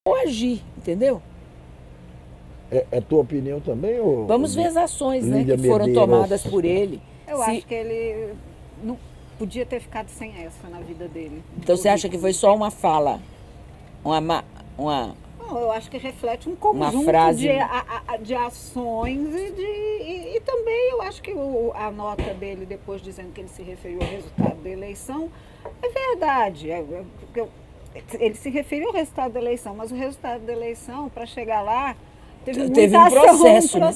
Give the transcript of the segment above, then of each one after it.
ou agir, entendeu? É tua opinião também? Ou Vamos ver as ações, né, Lídia que foram Medeiros? tomadas por ele. Eu acho que ele não podia ter ficado sem essa na vida dele. Então você acha que foi só uma fala? Uma Não, eu acho que reflete um conjunto frase... de ações e também eu acho que a nota dele depois dizendo que ele se referiu ao resultado da eleição é verdade. Ele se referiu ao resultado da eleição, mas o resultado da eleição, para chegar lá, teve um processo, né?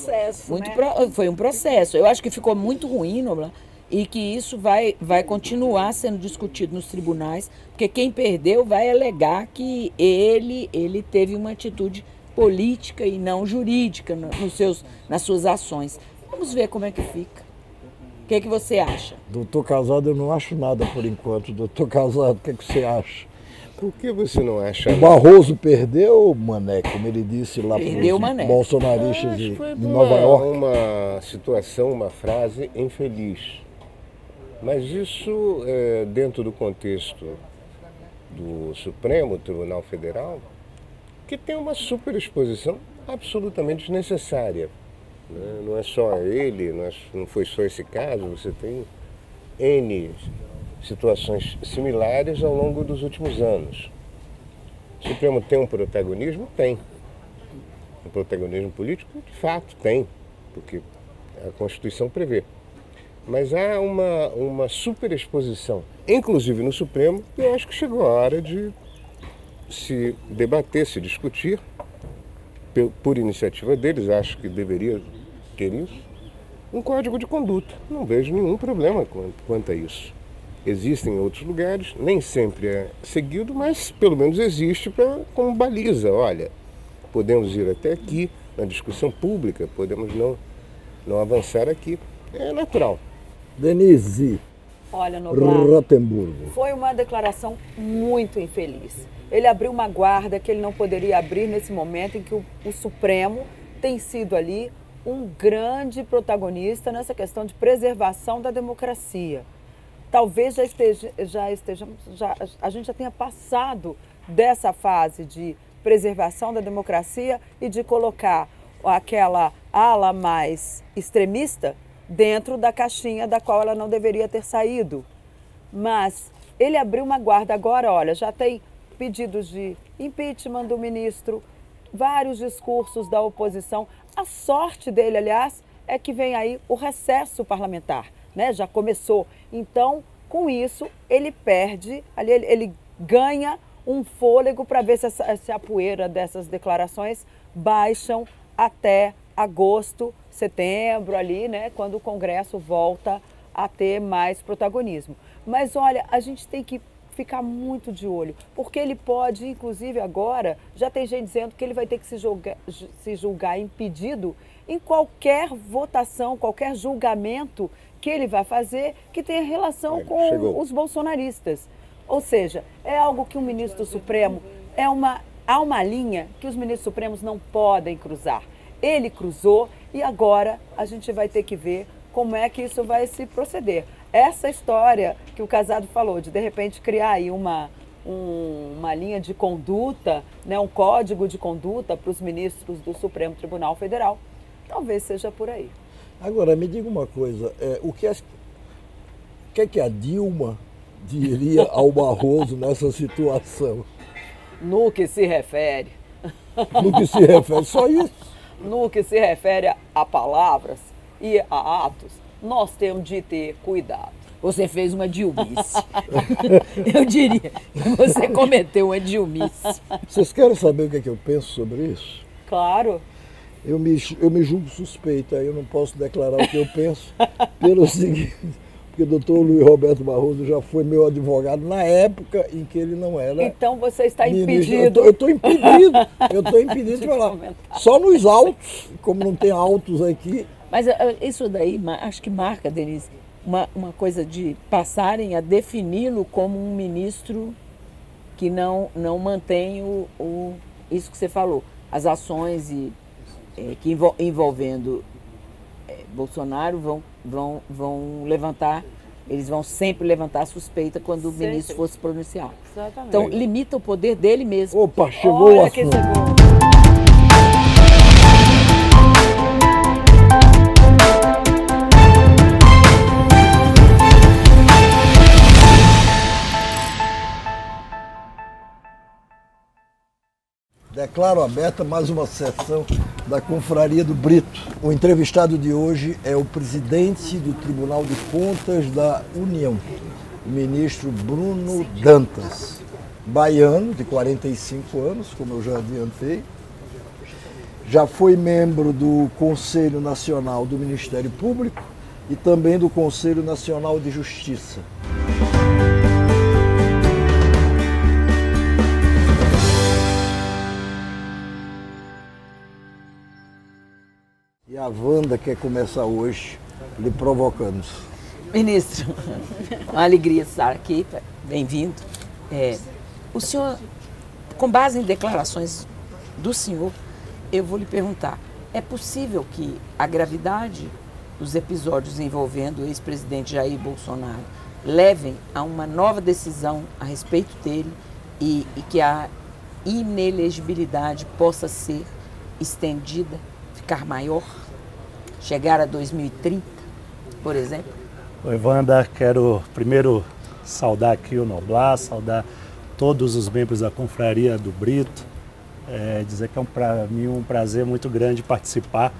Foi um processo. Eu acho que ficou muito ruim, Noblar, e que isso vai continuar sendo discutido nos tribunais, porque quem perdeu vai alegar que ele teve uma atitude política e não jurídica nas suas ações. Vamos ver como é que fica. O que você acha? Doutor Casado, eu não acho nada por enquanto. Doutor Casado, o que você acha? Por que você não acha? O Barroso perdeu, Mané, como ele disse lá para os bolsonaristas de Nova York. Uma situação, uma frase infeliz. Mas isso, dentro do contexto do Supremo Tribunal Federal, que tem uma superexposição absolutamente desnecessária. Né? Não é só ele, não foi só esse caso, você tem N situações similares ao longo dos últimos anos. O Supremo tem um protagonismo? Tem. Um protagonismo político? De fato, tem, porque a Constituição prevê. Mas há uma superexposição, inclusive no Supremo, e eu acho que chegou a hora de se debater, se discutir, por iniciativa deles, acho que deveria ter isso, um código de conduta. Não vejo nenhum problema quanto a isso. Existem em outros lugares, nem sempre é seguido, mas pelo menos existe como baliza. Olha, podemos ir até aqui na discussão pública, podemos não avançar aqui. É natural. Denise. Olha, Noblar, Rotemburgo. foi uma declaração muito infeliz. Ele abriu uma guarda que ele não poderia abrir nesse momento em que o Supremo tem sido ali um grande protagonista nessa questão de preservação da democracia. Talvez a gente já tenha passado dessa fase de preservação da democracia e de colocar aquela ala mais extremista dentro da caixinha da qual ela não deveria ter saído. Mas ele abriu uma guarda agora, olha, já tem pedidos de impeachment do ministro, vários discursos da oposição. A sorte dele, aliás, é que vem aí o recesso parlamentar, né? Já começou. Então, com isso, ele perde, ele ganha um fôlego para ver se a poeira dessas declarações baixam até agosto, setembro, ali, né? Quando o Congresso volta a ter mais protagonismo. Mas, olha, a gente tem que ficar muito de olho, porque ele pode, inclusive agora, já tem gente dizendo que ele vai ter que se julgar impedido em qualquer votação, qualquer julgamento que ele vai fazer que tenha relação com os bolsonaristas. Ou seja, é algo que o ministro do Supremo, há uma linha que os ministros supremos não podem cruzar. Ele cruzou e agora a gente vai ter que ver como é que isso vai se proceder. Essa história que o Casado falou, de repente criar aí uma linha de conduta, né, um código de conduta para os ministros do Supremo Tribunal Federal, talvez seja por aí. Agora, me diga uma coisa, o que é que a Dilma diria ao Barroso nessa situação? No que se refere. No que se refere, só isso? No que se refere a palavras e a atos, nós temos de ter cuidado. Você fez uma dilmice. Eu diria que você cometeu uma dilmice. Vocês querem saber o que é que eu penso sobre isso? Claro. Eu me julgo suspeita, eu não posso declarar o que eu penso pelo seguinte, porque o doutor Luiz Roberto Barroso já foi meu advogado na época em que ele não era. Então você está ministro. impedido. Eu estou impedido de falar. Só nos autos, como não tem autos aqui. Mas isso daí, acho que marca, Denise, uma coisa de passarem a defini-lo como um ministro que não mantém isso que você falou, as ações que envolvendo Bolsonaro vão levantar Eles vão sempre levantar suspeita quando o Sempre. ministro for se pronunciar. Exatamente. Então, limita o poder dele mesmo. Opa, chegou o Olha que assunto. chegou. Declaro aberta mais uma sessão da Confraria do Brito. O entrevistado de hoje é o presidente do Tribunal de Contas da União, o ministro Bruno Dantas, baiano, de 45 anos, como eu já adiantei. Já foi membro do Conselho Nacional do Ministério Público e também do Conselho Nacional de Justiça. E a Wanda quer começar hoje lhe provocando. Ministro, uma alegria estar aqui, bem-vindo. O senhor, com base em declarações do senhor, eu vou lhe perguntar, é possível que a gravidade dos episódios envolvendo o ex-presidente Jair Bolsonaro levem a uma nova decisão a respeito dele e que a inelegibilidade possa ser estendida, ficar maior, chegar a 2030, por exemplo? Oi, Wanda, quero primeiro saudar aqui o Noblar, saudar todos os membros da Confraria do Brito, dizer que é para mim um prazer muito grande participar,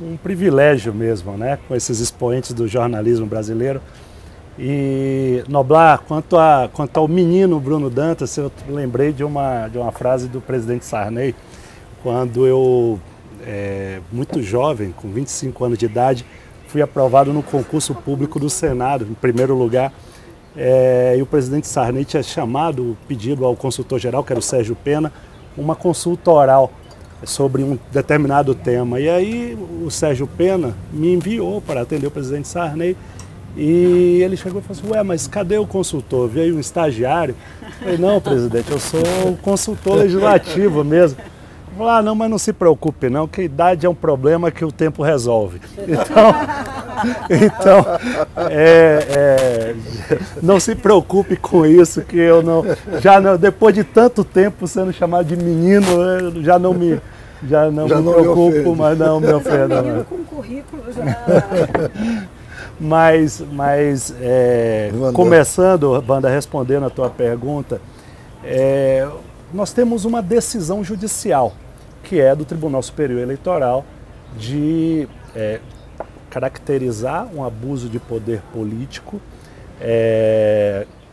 um privilégio mesmo, né, com esses expoentes do jornalismo brasileiro. E, Noblar, quanto ao menino Bruno Dantas, eu lembrei de uma frase do presidente Sarney, quando eu, muito jovem, com 25 anos de idade, fui aprovado no concurso público do Senado, em primeiro lugar, e o presidente Sarney tinha pedido ao consultor-geral, que era o Sérgio Pena, uma consulta oral sobre um determinado tema. E aí o Sérgio Pena me enviou para atender o presidente Sarney e ele chegou e falou assim, ué, mas cadê o consultor? Veio um estagiário? Eu falei, não, presidente, eu sou o consultor legislativo mesmo. Eu falei, não, mas não se preocupe não, que a idade é um problema que o tempo resolve. Então não se preocupe com isso, que eu não, depois de tanto tempo sendo chamado de menino, eu já não me preocupo, mas não me ofendo. Menino com currículo já. Mas começando, Wanda, respondendo a tua pergunta, nós temos uma decisão judicial, que é do Tribunal Superior Eleitoral, de caracterizar um abuso de poder político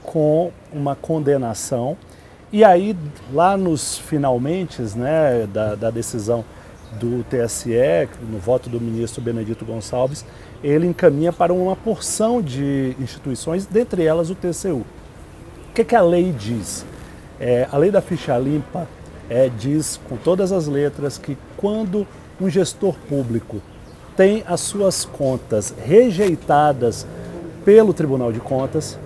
com uma condenação. E aí, lá nos finalmente, né, da decisão do TSE, no voto do ministro Benedito Gonçalves, ele encaminha para uma porção de instituições, dentre elas o TCU. O que a lei diz? A lei da ficha limpa diz com todas as letras que quando um gestor público tem as suas contas rejeitadas pelo Tribunal de Contas,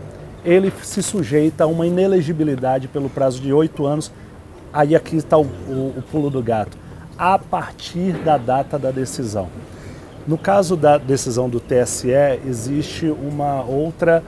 ele se sujeita a uma inelegibilidade pelo prazo de 8 anos, aí aqui está o pulo do gato, a partir da data da decisão. No caso da decisão do TSE, existe uma outra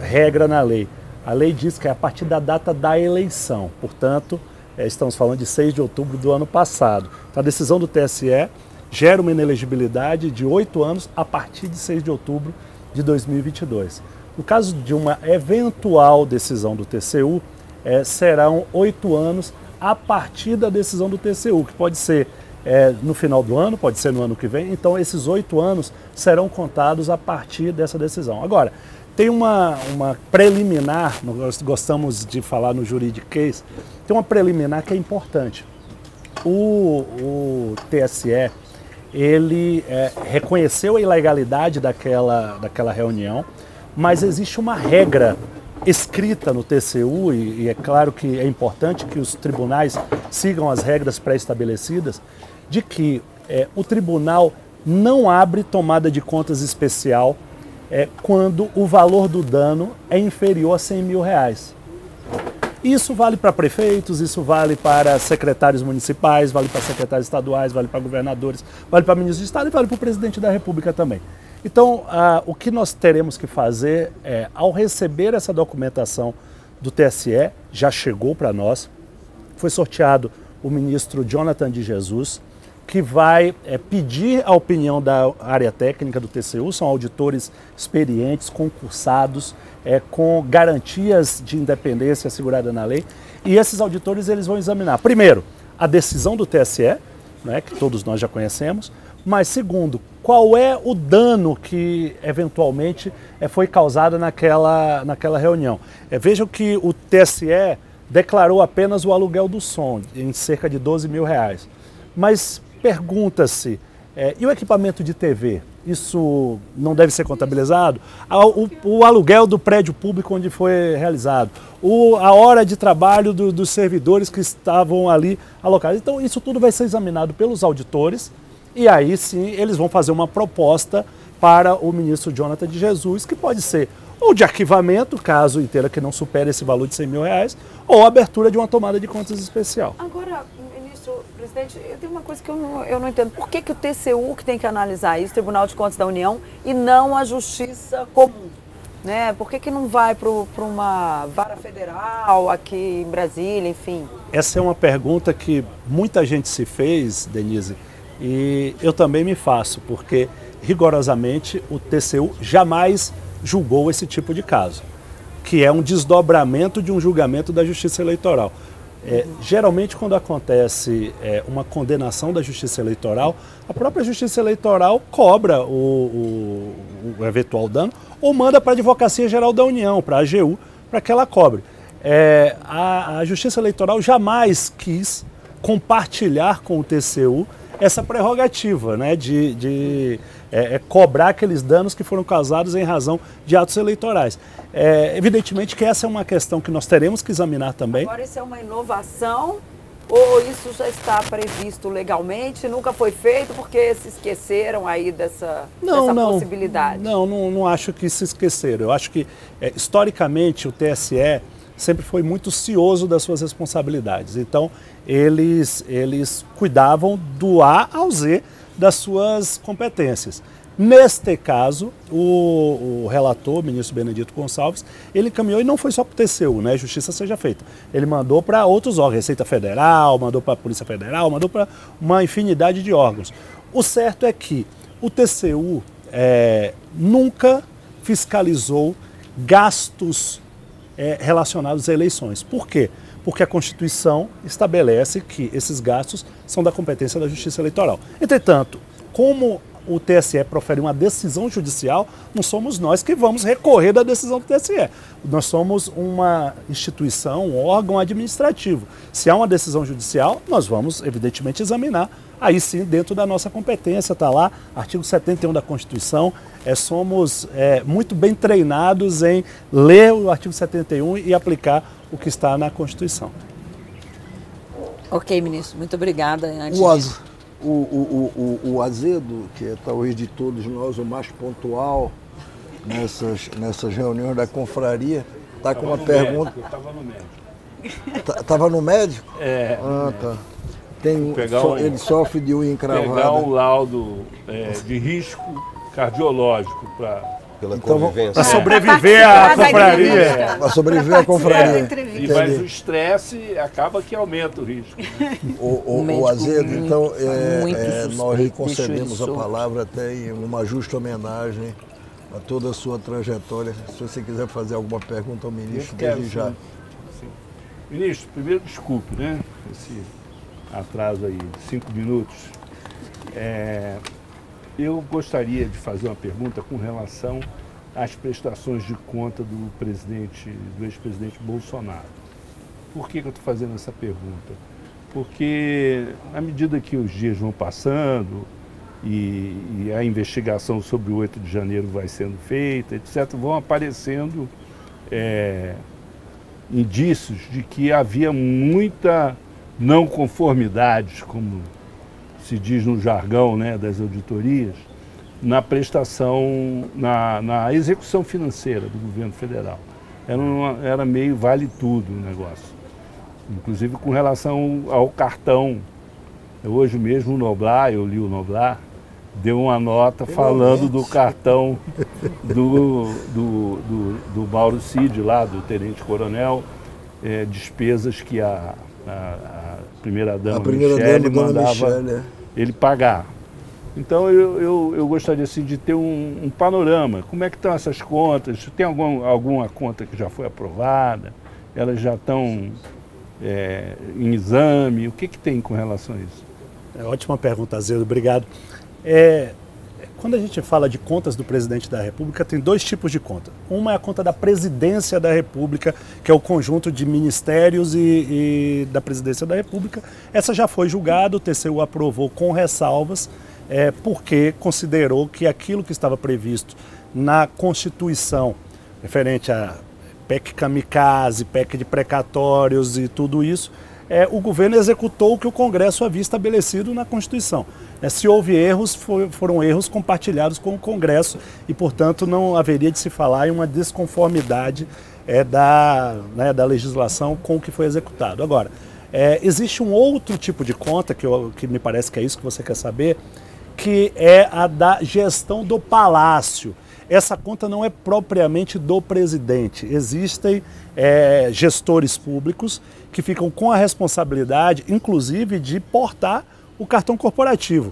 regra na lei. A lei diz que é a partir da data da eleição, portanto, estamos falando de 6 de outubro do ano passado. Então, a decisão do TSE gera uma inelegibilidade de 8 anos a partir de 6 de outubro de 2022. No caso de uma eventual decisão do TCU, serão 8 anos a partir da decisão do TCU, que pode ser no final do ano, pode ser no ano que vem. Então, esses 8 anos serão contados a partir dessa decisão. Agora, tem uma preliminar, nós gostamos de falar no juridiquês, tem uma preliminar que é importante. O TSE, ele reconheceu a ilegalidade daquela reunião, mas existe uma regra escrita no TCU, e é claro que é importante que os tribunais sigam as regras pré-estabelecidas, de que o tribunal não abre tomada de contas especial quando o valor do dano é inferior a R$100 mil. Isso vale para prefeitos, isso vale para secretários municipais, vale para secretários estaduais, vale para governadores, vale para ministros de Estado e vale para o presidente da República também. Então, o que nós teremos que fazer é, ao receber essa documentação do TSE, já chegou para nós, foi sorteado o ministro Jonathan de Jesus, que vai pedir a opinião da área técnica do TCU, são auditores experientes, concursados, com garantias de independência assegurada na lei, e esses auditores eles vão examinar, primeiro, a decisão do TSE, né, que todos nós já conhecemos, mas segundo, qual é o dano que eventualmente foi causado naquela reunião. Vejam que o TSE declarou apenas o aluguel do som, em cerca de R$12 mil. Mas pergunta-se, e o equipamento de TV? Isso não deve ser contabilizado? O aluguel do prédio público onde foi realizado? A hora de trabalho dos servidores que estavam ali alocados? Então isso tudo vai ser examinado pelos auditores e aí sim eles vão fazer uma proposta para o ministro Jonathan de Jesus, que pode ser ou de arquivamento, caso inteira que não supere esse valor de R$100 mil, ou abertura de uma tomada de contas especial. Agora, ministro, presidente, eu tenho uma coisa que eu não entendo. Por que o TCU que tem que analisar isso, Tribunal de Contas da União, e não a Justiça Comum? Né? Por que não vai para uma vara federal aqui em Brasília, enfim? Essa é uma pergunta que muita gente se fez, Denise, e eu também me faço, porque rigorosamente o TCU jamais julgou esse tipo de caso, que é um desdobramento de um julgamento da Justiça Eleitoral. Geralmente, quando acontece uma condenação da Justiça Eleitoral, a própria Justiça Eleitoral cobra o eventual dano ou manda para a Advocacia Geral da União, para a AGU, para que ela cobre. A Justiça Eleitoral jamais quis compartilhar com o TCU essa prerrogativa, né, de cobrar aqueles danos que foram causados em razão de atos eleitorais. Evidentemente que essa é uma questão que nós teremos que examinar também. Agora, isso é uma inovação ou isso já está previsto legalmente, nunca foi feito porque se esqueceram aí dessa possibilidade? Não acho que se esqueceram. Eu acho que, historicamente, o TSE sempre foi muito cioso das suas responsabilidades. Então, eles cuidavam do A ao Z das suas competências. Neste caso, o relator, o ministro Benedito Gonçalves, ele encaminhou, e não foi só para o TCU, né, justiça seja feita. Ele mandou para outros órgãos, Receita Federal, mandou para a Polícia Federal, mandou para uma infinidade de órgãos. O certo é que o TCU nunca fiscalizou gastos relacionados a eleições. Por quê? Porque a Constituição estabelece que esses gastos são da competência da Justiça Eleitoral. Entretanto, como o TSE profere uma decisão judicial, não somos nós que vamos recorrer da decisão do TSE. Nós somos uma instituição, um órgão administrativo. Se há uma decisão judicial, nós vamos, evidentemente, examinar. Aí sim, dentro da nossa competência, está lá, artigo 71 da Constituição, somos muito bem treinados em ler o artigo 71 e aplicar o que está na Constituição. Ok, ministro, muito obrigada. O Azedo, que é talvez de todos nós o mais pontual nessas reuniões da confraria, está com uma pergunta. Estava no médico. Estava no médico? Ah, tá. Ele sofre de unha encravada. Pegar um laudo de risco cardiológico pela convivência. Para sobreviver à confraria. Para sobreviver à confraria. Mas o estresse acaba que aumenta o risco. O Azedo, então, nós lhe suspeito, concedemos a deixou ele palavra até em uma justa homenagem a toda a sua trajetória. Se você quiser fazer alguma pergunta ao ministro, desde já. Sim. Ministro, primeiro desculpe, né? Esse atraso aí de 5 minutos. Eu gostaria de fazer uma pergunta com relação às prestações de conta do ex-presidente Bolsonaro. Por que eu estou fazendo essa pergunta? Porque, à medida que os dias vão passando e a investigação sobre o 8 de janeiro vai sendo feita, etc., vão aparecendo indícios de que havia muita não conformidade, como se diz no jargão, né, das auditorias, na prestação, na execução financeira do governo federal. Era meio vale tudo o negócio. Inclusive com relação ao cartão. Hoje mesmo o Noblar, eu li o Noblar, deu uma nota falando do cartão do Mauro Cid, lá, do tenente-coronel, despesas que a primeira-dama Michele mandava ele pagar. Então eu gostaria assim, de ter um panorama. Como é que estão essas contas? Tem alguma conta que já foi aprovada? Elas já estão em exame? O que tem com relação a isso? Ótima pergunta, Azedo. Obrigado. Quando a gente fala de contas do presidente da República, tem dois tipos de conta. Uma é a conta da presidência da República, que é o conjunto de ministérios e da presidência da República. Essa já foi julgada, o TCU aprovou com ressalvas, porque considerou que aquilo que estava previsto na Constituição, referente a PEC kamikaze, PEC de precatórios e tudo isso, o governo executou o que o Congresso havia estabelecido na Constituição. Se houve erros, foram erros compartilhados com o Congresso e, portanto, não haveria de se falar em uma desconformidade da legislação com o que foi executado. Agora, existe um outro tipo de conta, que me parece que é isso que você quer saber, que é a da gestão do Palácio. Essa conta não é propriamente do presidente. Existem gestores públicos que ficam com a responsabilidade, inclusive, de portar o cartão corporativo.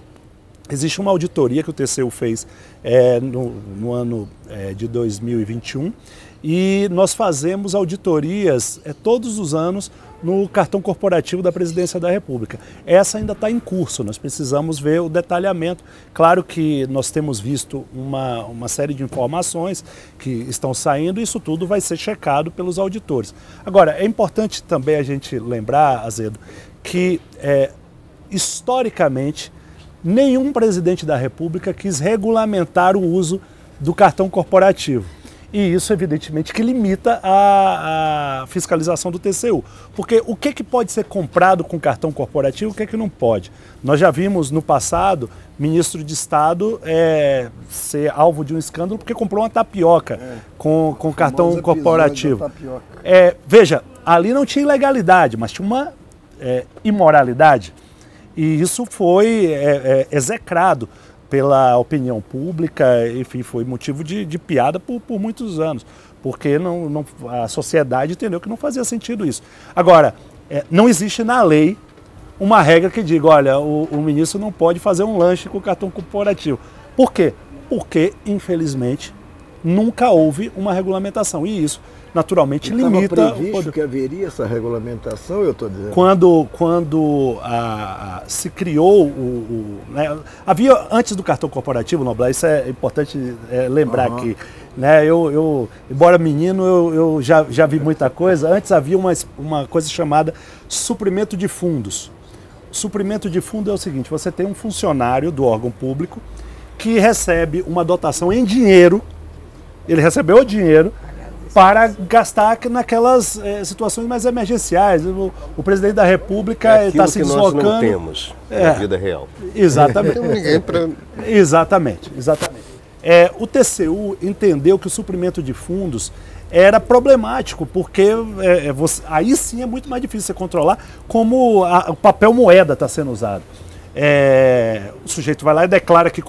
Existe uma auditoria que o TCU fez no ano de 2021 e nós fazemos auditorias todos os anos no cartão corporativo da Presidência da República. Essa ainda está em curso, nós precisamos ver o detalhamento. Claro que nós temos visto uma série de informações que estão saindo e isso tudo vai ser checado pelos auditores. Agora, é importante também a gente lembrar, Azedo, que historicamente nenhum presidente da República quis regulamentar o uso do cartão corporativo. E isso, evidentemente, que limita a fiscalização do TCU. Porque o que pode ser comprado com cartão corporativo, o que não pode? Nós já vimos no passado ministro de Estado ser alvo de um escândalo porque comprou uma tapioca com cartão corporativo. Veja, ali não tinha ilegalidade, mas tinha uma imoralidade. E isso foi execrado pela opinião pública, enfim, foi motivo de piada por muitos anos, porque a sociedade entendeu que não fazia sentido isso. Agora, não existe na lei uma regra que diga, olha, o ministro não pode fazer um lanche com cartão corporativo. Por quê? Porque, infelizmente, nunca houve uma regulamentação, e isso naturalmente limita... Estava previsto que haveria essa regulamentação, eu estou dizendo. Quando se criou né, havia, antes do cartão corporativo, Noblar, isso é importante lembrar aqui, né, embora menino, eu já vi muita coisa. Antes havia uma coisa chamada suprimento de fundos. Suprimento de fundo é o seguinte, você tem um funcionário do órgão público que recebe uma dotação em dinheiro, ele recebeu o dinheiro para gastar naquelas situações mais emergenciais. O presidente da República está se deslocando. Nós não temos na vida real. Exatamente. Não tem ninguém para... Exatamente. O TCU entendeu que o suprimento de fundos era problemático, porque aí sim é muito mais difícil você controlar como o papel moeda está sendo usado. O sujeito vai lá e declara que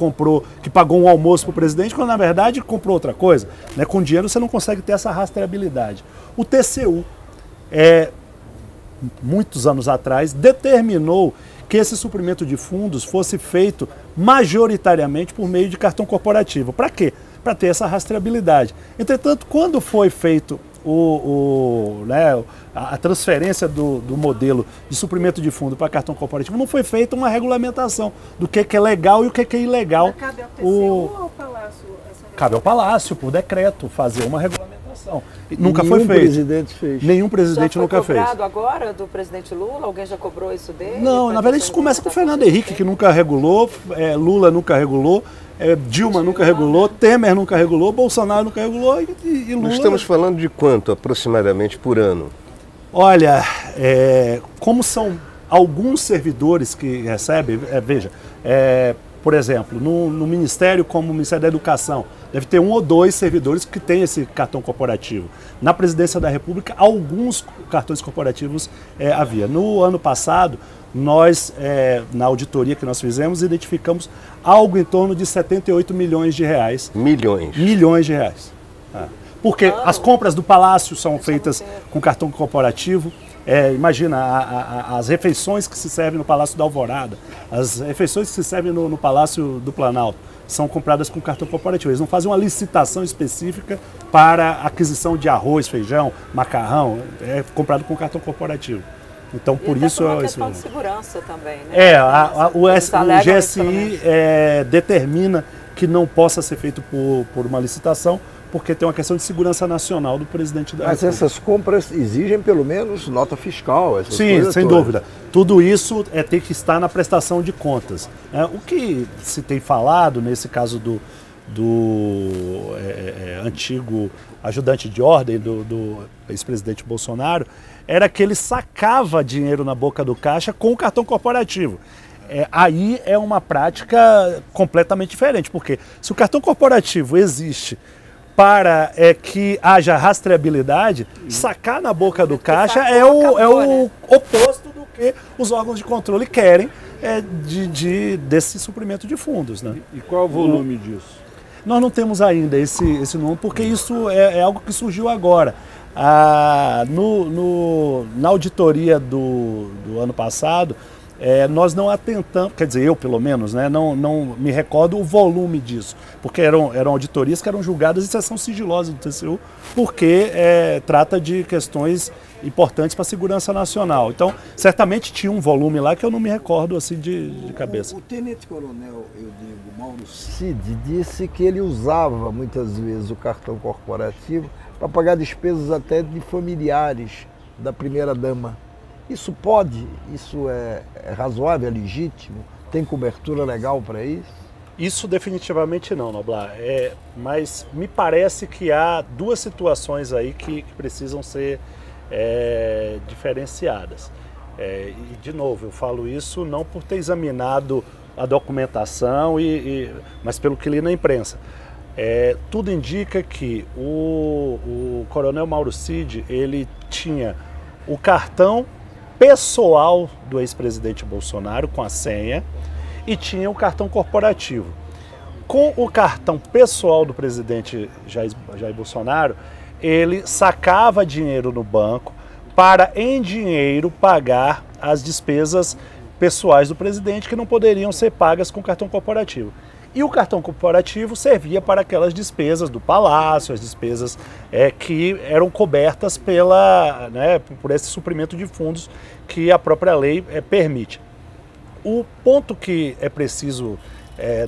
pagou um almoço para o presidente, quando na verdade comprou outra coisa. Né? Com dinheiro você não consegue ter essa rastreabilidade. O TCU, muitos anos atrás, determinou que esse suprimento de fundos fosse feito majoritariamente por meio de cartão corporativo. Para quê? Para ter essa rastreabilidade. Entretanto, quando foi feito a transferência do modelo de suprimento de fundo para cartão corporativo, não foi feita uma regulamentação do que é legal e o que é ilegal. Mas cabe ao TCU ou ao Palácio? Cabe ao Palácio, por decreto, fazer uma regulamentação. Nunca foi feito. Presidente fez. Nenhum presidente nunca fez. Já foi cobrado agora do presidente Lula? Alguém já cobrou isso dele? Não, na verdade isso começa com o Fernando Henrique, que nunca regulou, Lula nunca regulou, Dilma nunca regulou, Temer nunca regulou, Bolsonaro nunca regulou e Lula... Nós estamos falando de quanto aproximadamente por ano? Olha, como são alguns servidores que recebem, veja, por exemplo, no Ministério, como o Ministério da Educação, deve ter 1 ou 2 servidores que têm esse cartão corporativo. Na Presidência da República, alguns cartões corporativos havia. No ano passado, nós, na auditoria que nós fizemos, identificamos algo em torno de 78 milhões de reais. Milhões. Milhões de reais. Porque as compras do Palácio são feitas com cartão corporativo. Imagina, as refeições que se servem no Palácio da Alvorada, as refeições que se servem no Palácio do Planalto, são compradas com cartão corporativo. Eles não fazem uma licitação específica para aquisição de arroz, feijão, macarrão. É comprado com cartão corporativo. Então, por isso... É uma questão de segurança também, né? O GSI determina que não possa ser feito por uma licitação, porque tem uma questão de segurança nacional do presidente da República. Mas essas compras exigem pelo menos nota fiscal. Sim, sem dúvida. Tudo isso tem que estar na prestação de contas. O que se tem falado, nesse caso do antigo ajudante de ordem do ex-presidente Bolsonaro, era que ele sacava dinheiro na boca do caixa com o cartão corporativo. Aí é uma prática completamente diferente, porque se o cartão corporativo existe para que haja rastreabilidade, sacar na boca do caixa é o oposto do que os órgãos de controle querem desse suprimento de fundos. Né? E qual o volume disso? Nós não temos ainda esse número, porque isso é algo que surgiu agora. Na auditoria do ano passado, nós não atentamos, quer dizer, eu pelo menos, né, não me recordo o volume disso, porque eram auditorias que eram julgadas em sessão sigilosa do TCU, porque trata de questões importantes para a segurança nacional. Então, certamente tinha um volume lá que eu não me recordo assim de cabeça. O tenente-coronel, eu digo, Mauro Cid, disse que ele usava muitas vezes o cartão corporativo para pagar despesas até de familiares da primeira-dama. Isso pode? Isso é razoável, é legítimo? Tem cobertura legal para isso? Isso definitivamente não, Noblar. Mas me parece que há duas situações aí que precisam ser diferenciadas. E, de novo, eu falo isso não por ter examinado a documentação, mas pelo que li na imprensa. Tudo indica que o coronel Mauro Cid, ele tinha o cartão pessoal do ex-presidente Bolsonaro com a senha e tinha o cartão corporativo. Com o cartão pessoal do presidente Jair Bolsonaro, ele sacava dinheiro no banco para, em dinheiro, pagar as despesas pessoais do presidente que não poderiam ser pagas com cartão corporativo. E o cartão corporativo servia para aquelas despesas do palácio, as despesas que eram cobertas por esse suprimento de fundos que a própria lei permite. O ponto que é preciso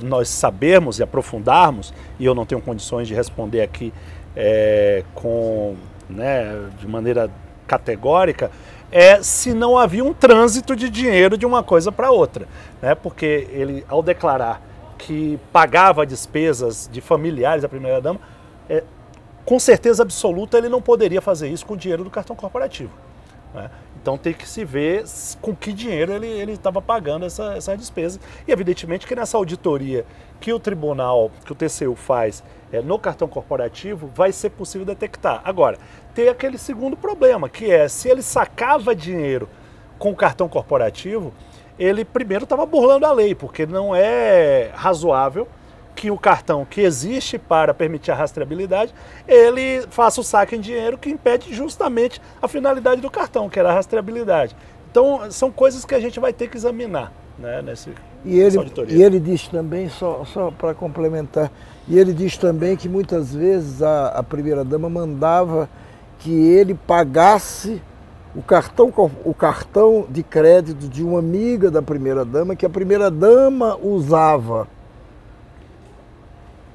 nós sabermos e aprofundarmos, e eu não tenho condições de responder aqui de maneira categórica, se não havia um trânsito de dinheiro de uma coisa para outra. Porque ele, ao declarar que pagava despesas de familiares da primeira-dama, com certeza absoluta ele não poderia fazer isso com o dinheiro do cartão corporativo. Então tem que se ver com que dinheiro ele estava pagando essa despesa. E evidentemente que nessa auditoria que o tribunal, que o TCU faz no cartão corporativo, vai ser possível detectar. Agora, tem aquele segundo problema, que se ele sacava dinheiro com o cartão corporativo, ele primeiro estava burlando a lei, porque não é razoável que o cartão que existe para permitir a rastreabilidade, ele faça o saque em dinheiro que impede justamente a finalidade do cartão, que era a rastreabilidade. Então, são coisas que a gente vai ter que examinar nessa auditoria. E ele diz também, só para complementar, e ele diz também que muitas vezes a primeira-dama mandava que ele pagasse o cartão de crédito de uma amiga da primeira-dama, que a primeira-dama usava.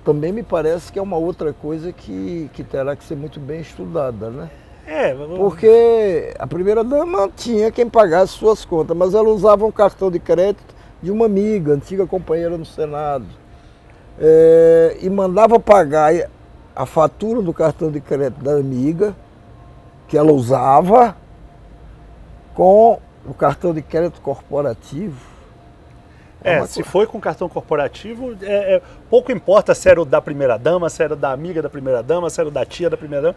Também me parece que é uma outra coisa que terá que ser muito bem estudada, né? Porque a primeira-dama tinha quem pagasse suas contas, mas ela usava um cartão de crédito de uma amiga, antiga companheira no Senado. E mandava pagar a fatura do cartão de crédito da amiga, que ela usava, com o cartão de crédito corporativo. Se foi com cartão corporativo, pouco importa se era o da primeira-dama, se era da amiga da primeira-dama, se era o da tia da primeira-dama.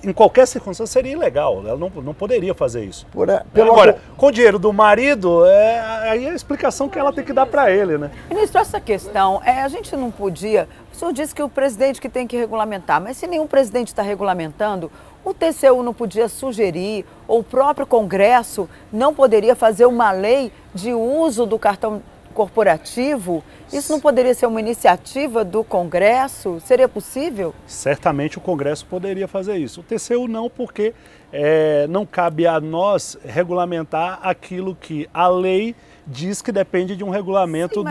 em qualquer circunstância seria ilegal, ela não poderia fazer isso. Pelo Agora, com o dinheiro do marido, aí é a explicação que ela tem que dar para ele, né? Ministro, essa questão, a gente não podia... O senhor disse que o presidente que tem que regulamentar, mas se nenhum presidente está regulamentando, o TCU não podia sugerir, ou o próprio Congresso não poderia fazer uma lei de uso do cartão corporativo? Isso não poderia ser uma iniciativa do Congresso? Seria possível? Certamente o Congresso poderia fazer isso. O TCU não, porque não cabe a nós regulamentar aquilo que a lei diz que depende de um regulamento. Sim,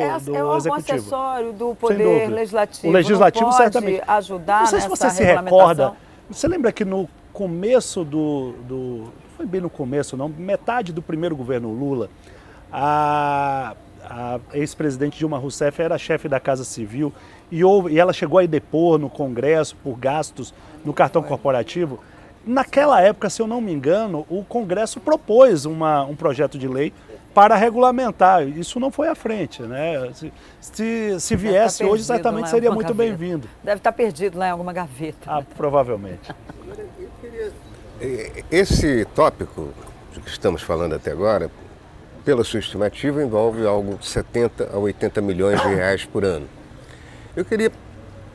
mas do é um Executivo. Acessório do Poder Legislativo. O Legislativo não pode certamente ajudar Não sei se nessa você se recorda. regulamentação? Você lembra que no começo não foi bem no começo, não, metade do primeiro governo Lula, a ex-presidente Dilma Rousseff era chefe da Casa Civil e ela chegou a depor no Congresso por gastos no cartão corporativo. Naquela época, se eu não me engano, o Congresso propôs um projeto de lei para regulamentar. Isso não foi à frente, né? Se viesse hoje, certamente seria muito bem-vindo. Deve estar perdido lá em alguma gaveta. Provavelmente. Esse tópico que estamos falando até agora, pela sua estimativa, envolve algo de 70 a 80 milhões de reais por ano. Eu queria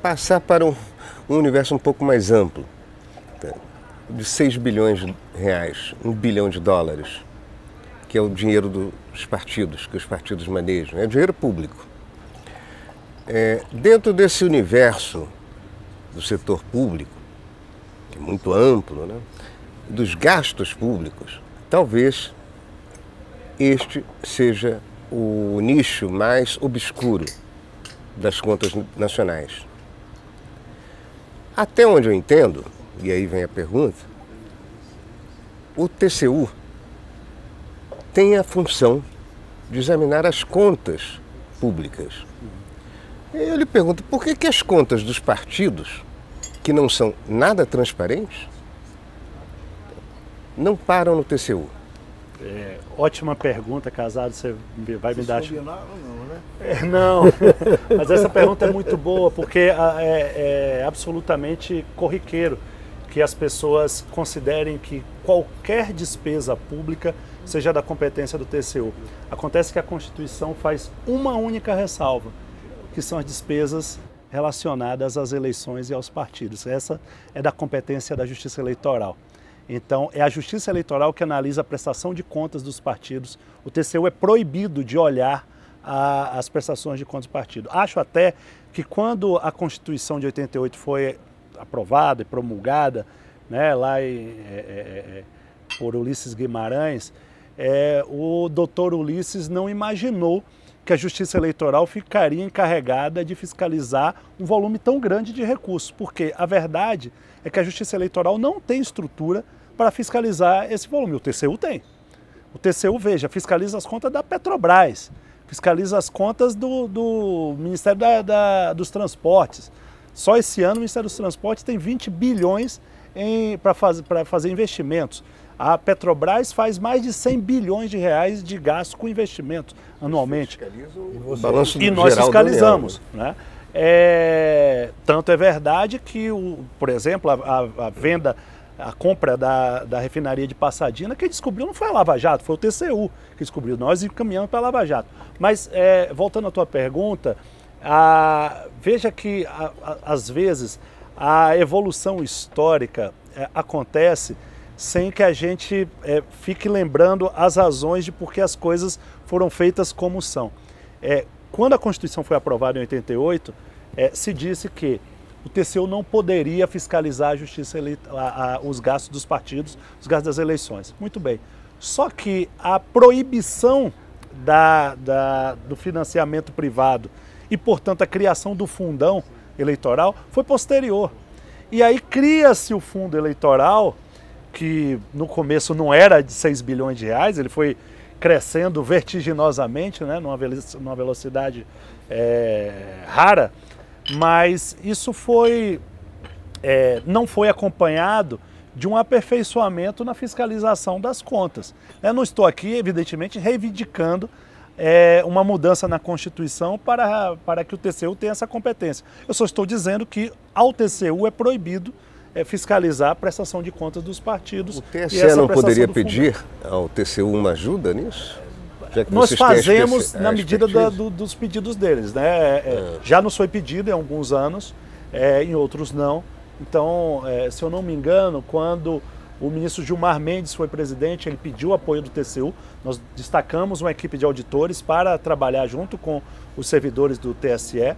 passar para um universo um pouco mais amplo, de 6 bilhões de reais, 1 bilhão de dólares, que é o dinheiro dos partidos, que os partidos manejam, é dinheiro público. Dentro desse universo do setor público, que é muito amplo, né, dos gastos públicos, talvez este seja o nicho mais obscuro das contas nacionais. Até onde eu entendo, e aí vem a pergunta, o TCU tem a função de examinar as contas públicas. Eu lhe pergunto, por que as contas dos partidos, que não são nada transparentes, não param no TCU? Ótima pergunta, Casado, você vai me dar... Não, né? Não, mas essa pergunta é muito boa, porque é absolutamente corriqueiro que as pessoas considerem que qualquer despesa pública seja da competência do TCU. Acontece que a Constituição faz uma única ressalva, que são as despesas relacionadas às eleições e aos partidos. Essa é da competência da Justiça Eleitoral. Então, é a Justiça Eleitoral que analisa a prestação de contas dos partidos. O TCU é proibido de olhar as prestações de contas do partido. Acho até que quando a Constituição de 88 foi aprovada e promulgada, né, lá por Ulisses Guimarães, o doutor Ulisses não imaginou que a Justiça Eleitoral ficaria encarregada de fiscalizar um volume tão grande de recursos, porque a verdade é que a Justiça Eleitoral não tem estrutura para fiscalizar esse volume. O TCU tem. O TCU, veja, fiscaliza as contas da Petrobras, fiscaliza as contas do Ministério dos Transportes. Só esse ano o Ministério dos Transportes tem 20 bilhões para fazer investimentos. A Petrobras faz mais de 100 bilhões de reais de gasto com investimentos anualmente. Balanço E nós geral fiscalizamos, né? Tanto é verdade que, por exemplo, a venda, a compra da refinaria de Passadina, quem descobriu não foi a Lava Jato, foi o TCU que descobriu. Nós encaminhamos para a Lava Jato. Mas, voltando à tua pergunta, veja que, às vezes, a evolução histórica acontece sem que a gente fique lembrando as razões de por que as coisas foram feitas como são. Quando a Constituição foi aprovada em 88, se disse que o TCU não poderia fiscalizar a justiça os gastos dos partidos, os gastos das eleições. Muito bem. Só que a proibição do financiamento privado e, portanto, a criação do fundão eleitoral foi posterior. E aí cria-se o fundo eleitoral, que no começo não era de 6 bilhões de reais, ele foi crescendo vertiginosamente, né, numa velocidade rara, mas isso não foi acompanhado de um aperfeiçoamento na fiscalização das contas. Eu não estou aqui, evidentemente, reivindicando uma mudança na Constituição para que o TCU tenha essa competência. Eu só estou dizendo que ao TCU é proibido fiscalizar a prestação de contas dos partidos. O TSE não poderia pedir ao TCU uma ajuda nisso? Já que nós fazemos na medida dos pedidos deles, né? Já nos foi pedido em alguns anos, em outros não. Então, se eu não me engano, quando o ministro Gilmar Mendes foi presidente, ele pediu o apoio do TCU. Nós destacamos uma equipe de auditores para trabalhar junto com os servidores do TSE.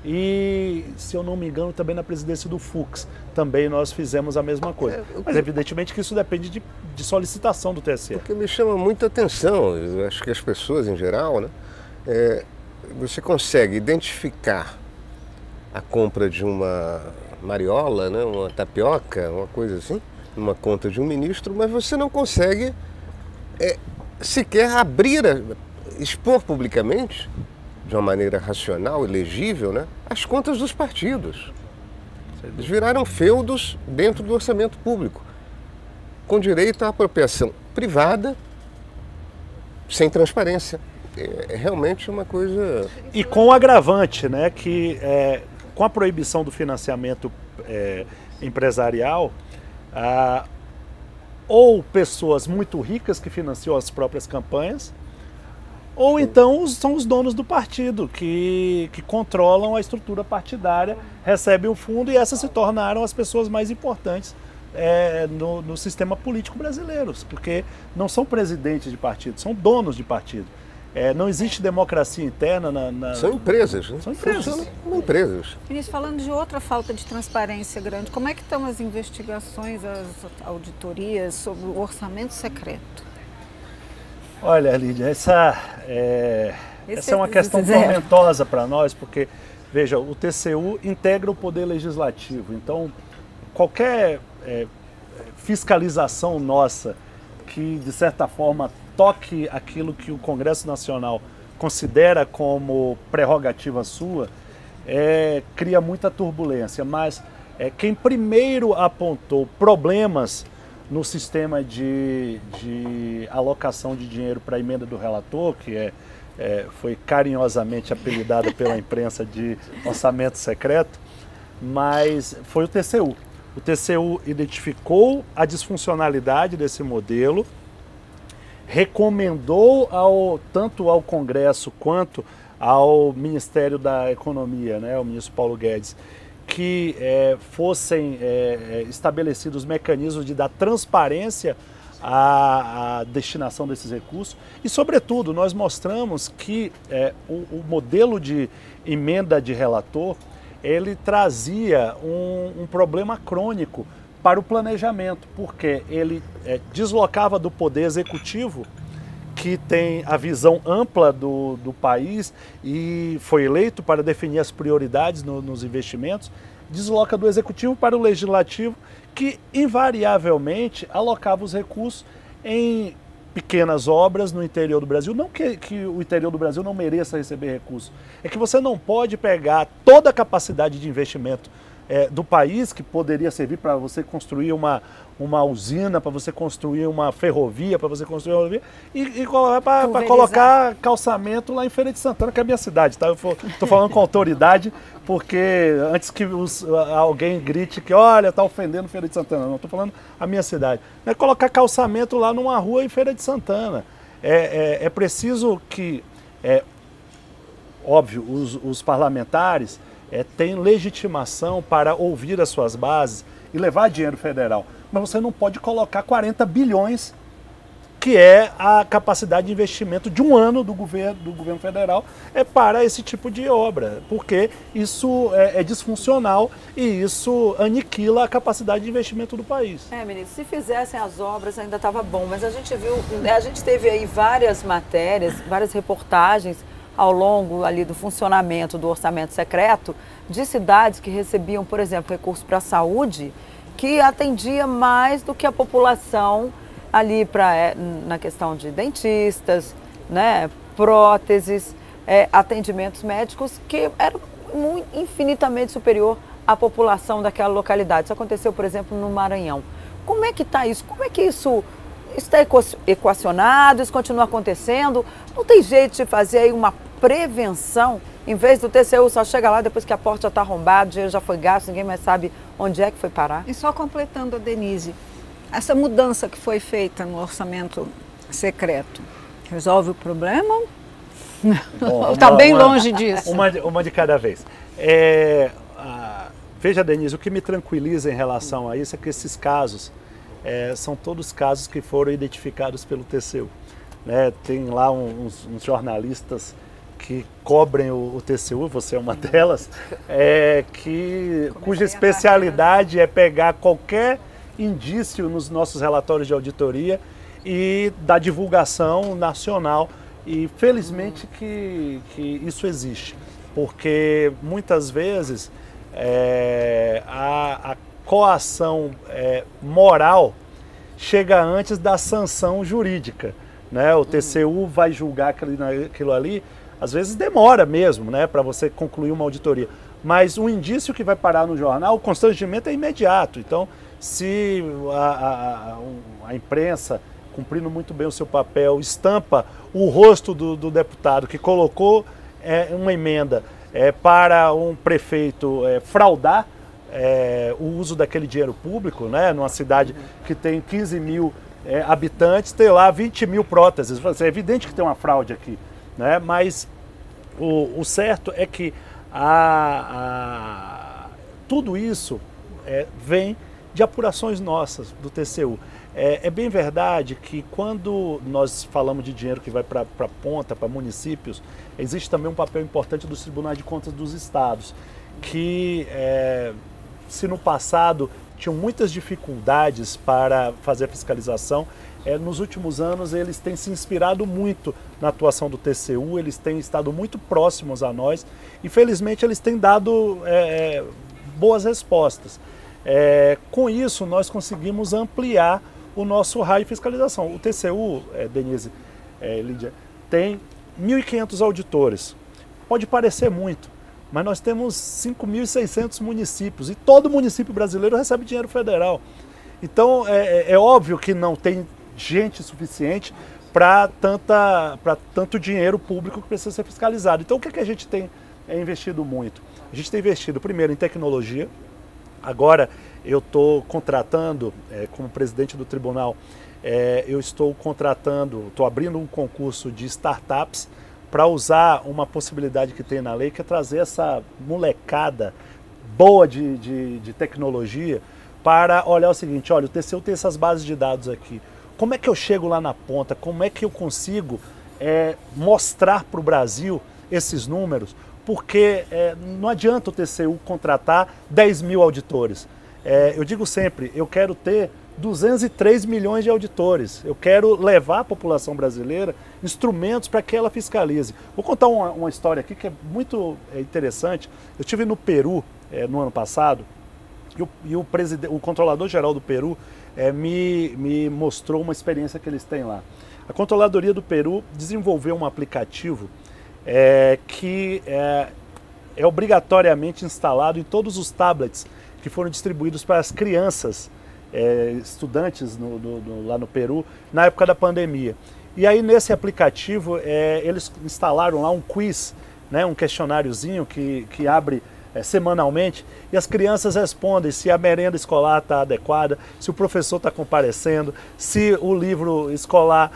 E, se eu não me engano, também na presidência do Fux, também nós fizemos a mesma coisa. Mas, evidentemente, que isso depende de solicitação do TSE. O que me chama muita atenção, eu acho que as pessoas em geral, né, você consegue identificar a compra de uma mariola, né, uma tapioca, uma coisa assim, numa conta de um ministro, mas você não consegue sequer expor publicamente, de uma maneira racional e legível, né, as contas dos partidos. Eles viraram feudos dentro do orçamento público, com direito à apropriação privada, sem transparência. É realmente uma coisa... E com o agravante, né, que com a proibição do financiamento empresarial, ou pessoas muito ricas que financiam as próprias campanhas, ou então são os donos do partido, que controlam a estrutura partidária, recebem o fundo, e essas se tornaram as pessoas mais importantes no sistema político brasileiro, porque não são presidentes de partido, são donos de partido. Não existe democracia interna São empresas, né? São empresas. São empresas. Vinícius, falando de outra falta de transparência grande, como é que estão as investigações, as auditorias sobre o orçamento secreto? Olha, Lídia, essa é uma questão tormentosa para nós, porque, veja, o TCU integra o Poder Legislativo, então qualquer fiscalização nossa que, de certa forma, toque aquilo que o Congresso Nacional considera como prerrogativa sua, cria muita turbulência, mas quem primeiro apontou problemas no sistema de alocação de dinheiro para a emenda do relator, que foi carinhosamente apelidada pela imprensa de orçamento secreto, mas foi o TCU. O TCU identificou a disfuncionalidade desse modelo, recomendou tanto ao Congresso quanto ao Ministério da Economia, né, o ministro Paulo Guedes, que fossem estabelecidos mecanismos de dar transparência à destinação desses recursos. E, sobretudo, nós mostramos que o modelo de emenda de relator, ele trazia um problema crônico para o planejamento, porque ele deslocava do poder executivo, que tem a visão ampla do país e foi eleito para definir as prioridades nos investimentos, desloca do executivo para o legislativo, que invariavelmente alocava os recursos em pequenas obras no interior do Brasil. Não que o interior do Brasil não mereça receber recursos, é que você não pode pegar toda a capacidade de investimento do país, que poderia servir para você construir uma usina, para você construir uma ferrovia, para você construir uma rodovia, e para colocar calçamento lá em Feira de Santana, que é a minha cidade, tá? Eu estou falando com autoridade, porque antes que alguém grite que, olha, está ofendendo Feira de Santana, não, estou falando a minha cidade. É colocar calçamento lá numa rua em Feira de Santana. É preciso que, óbvio, os parlamentares têm legitimação para ouvir as suas bases e levar dinheiro federal. Mas você não pode colocar 40 bilhões, que é a capacidade de investimento de um ano do governo federal, para esse tipo de obra, porque isso é disfuncional e isso aniquila a capacidade de investimento do país. Ministro, se fizessem as obras ainda estava bom, mas a gente teve aí várias matérias, várias reportagens ao longo ali do funcionamento do orçamento secreto, de cidades que recebiam, por exemplo, recursos para a saúde, que atendia mais do que a população ali na questão de dentistas, né, próteses, atendimentos médicos, que eram infinitamente superior à população daquela localidade. Isso aconteceu, por exemplo, no Maranhão. Como é que está isso? Como é que isso está equacionado? Isso continua acontecendo? Não tem jeito de fazer aí uma prevenção Em vez do TCU só chega lá depois que a porta já está arrombada, o dinheiro já foi gasto, ninguém mais sabe onde é que foi parar. E só completando a Denise, essa mudança que foi feita no orçamento secreto, resolve o problema? Está bem longe disso. Uma de cada vez. Veja, Denise, o que me tranquiliza em relação a isso é que esses casos são todos casos que foram identificados pelo TCU. Né? Tem lá uns jornalistas que cobrem o TCU, você é uma delas, cuja especialidade é pegar qualquer indício nos nossos relatórios de auditoria e da divulgação nacional. E felizmente que isso existe, porque muitas vezes a coação moral chega antes da sanção jurídica. Né? O TCU vai julgar aquilo ali, às vezes demora mesmo, né, para você concluir uma auditoria. Mas o indício que vai parar no jornal, o constrangimento é imediato. Então, se a imprensa, cumprindo muito bem o seu papel, estampa o rosto do deputado que colocou uma emenda para um prefeito fraudar o uso daquele dinheiro público, né, numa cidade que tem 15 mil habitantes, ter lá 20 mil próteses. É evidente que tem uma fraude aqui, né, mas o certo é que tudo isso vem de apurações nossas do TCU. É bem verdade que quando nós falamos de dinheiro que vai para a ponta, para municípios, existe também um papel importante dos tribunais de contas dos estados, que se no passado tinham muitas dificuldades para fazer a fiscalização, nos últimos anos eles têm se inspirado muito na atuação do TCU, eles têm estado muito próximos a nós e felizmente eles têm dado boas respostas. Com isso nós conseguimos ampliar o nosso raio de fiscalização. O TCU, Denise, Lídia, tem 1.500 auditores. Pode parecer muito, mas nós temos 5.600 municípios e todo município brasileiro recebe dinheiro federal. Então é óbvio que não tem gente suficiente para tanto dinheiro público que precisa ser fiscalizado. Então o que a gente tem investido muito? A gente tem investido primeiro em tecnologia. Agora eu estou contratando, como presidente do tribunal, estou abrindo um concurso de startups para usar uma possibilidade que tem na lei, que é trazer essa molecada boa de tecnologia para olhar o seguinte: olha, o TCU tem essas bases de dados aqui, como é que eu chego lá na ponta, como é que eu consigo mostrar para o Brasil esses números, porque não adianta o TCU contratar 10 mil auditores. Eu digo sempre, eu quero ter 203 milhões de auditores. Eu quero levar à população brasileira instrumentos para que ela fiscalize. Vou contar uma história aqui que é muito interessante. Eu estive no Peru no ano passado e o controlador-geral do Peru me mostrou uma experiência que eles têm lá. A Controladoria do Peru desenvolveu um aplicativo que é obrigatoriamente instalado em todos os tablets que foram distribuídos para as crianças estudantes lá no Peru na época da pandemia. E aí nesse aplicativo eles instalaram lá um quiz, né, um questionáriozinho que abre semanalmente, e as crianças respondem se a merenda escolar está adequada, se o professor está comparecendo, se o livro escolar,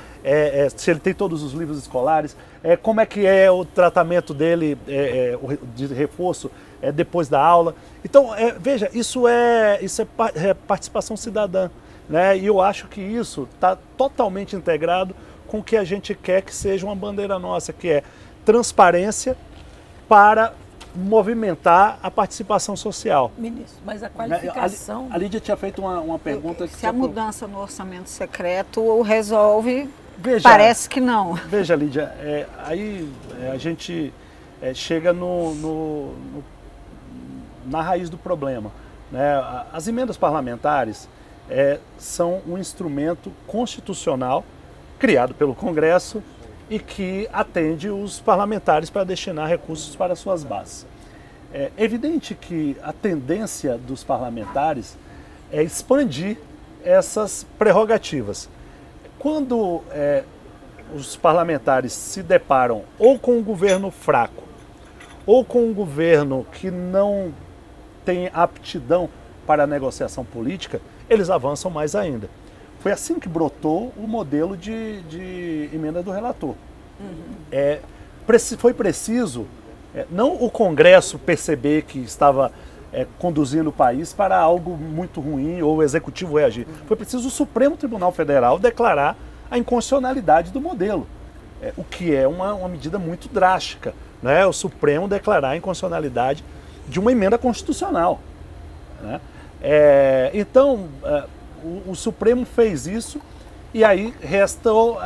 se ele tem todos os livros escolares, como é que é o tratamento dele de reforço depois da aula. Então, veja, isso é participação cidadã, né? E eu acho que isso está totalmente integrado com o que a gente quer que seja uma bandeira nossa, que é transparência para movimentar a participação social. Ministro, mas a qualificação... A Lídia tinha feito uma pergunta... Se a mudança no orçamento secreto resolve, parece que não. Veja, Lídia, aí a gente chega na raiz do problema, né? As emendas parlamentares são um instrumento constitucional criado pelo Congresso e que atende os parlamentares para destinar recursos para suas bases. É evidente que a tendência dos parlamentares é expandir essas prerrogativas. Quando os parlamentares se deparam ou com um governo fraco ou com um governo que não tem aptidão para a negociação política, eles avançam mais ainda. Foi assim que brotou o modelo de emenda do relator. Foi preciso, não o Congresso perceber que estava conduzindo o país para algo muito ruim ou o Executivo reagir. Foi preciso o Supremo Tribunal Federal declarar a inconstitucionalidade do modelo, o que é uma medida muito drástica, né? O Supremo declarar a inconstitucionalidade de uma emenda constitucional, né? Então, o Supremo fez isso e aí restou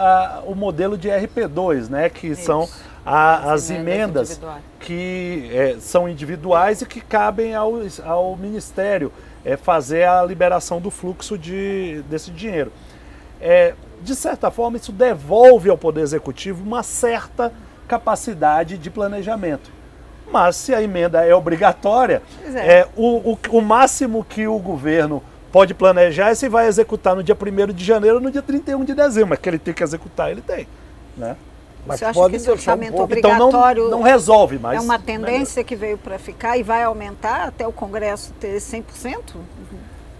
o modelo de RP2, né? Que são as emendas que são individuais e que cabem ao Ministério fazer a liberação do fluxo desse dinheiro. De certa forma, isso devolve ao Poder Executivo uma certa capacidade de planejamento. Mas se a emenda é obrigatória, o máximo que o governo pode planejar é se vai executar no dia 1º de janeiro ou no dia 31 de dezembro. Mas que ele tem que executar, ele tem, né? Você acha que esse orçamento obrigatório então não resolve mais. É uma tendência que veio para ficar e vai aumentar até o Congresso ter 100%?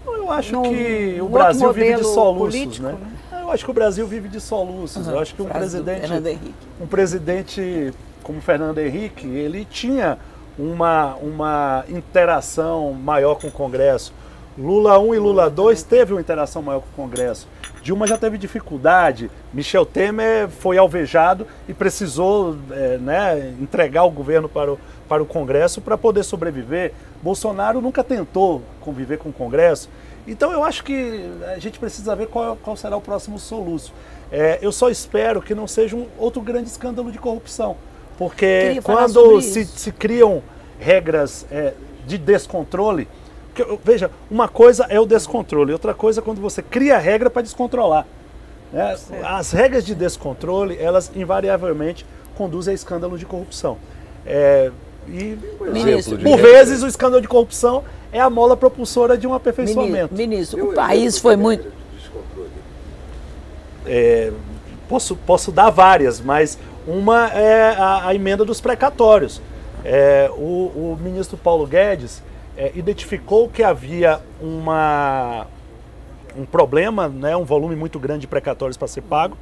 Eu acho que o Brasil vive de soluços, político, né? Eu acho que o Brasil vive de soluços. Eu acho que um presidente como Fernando Henrique, ele tinha uma interação maior com o Congresso. Lula 1 e Lula 2 teve uma interação maior com o Congresso. Dilma já teve dificuldade, Michel Temer foi alvejado e precisou entregar o governo para o Congresso para poder sobreviver. Bolsonaro nunca tentou conviver com o Congresso. Então eu acho que a gente precisa ver qual será o próximo soluço. Eu só espero que não seja outro grande escândalo de corrupção, porque quando se criam regras de descontrole, veja, uma coisa é o descontrole, outra coisa é quando você cria a regra para descontrolar. As regras de descontrole, elas invariavelmente conduzem a escândalo de corrupção. Por vezes o escândalo de corrupção é a mola propulsora de um aperfeiçoamento. Ministro, o país foi muito... Posso dar várias, mas uma é a emenda dos precatórios. O ministro Paulo Guedes identificou que havia um problema, né, um volume muito grande de precatórios para ser pago,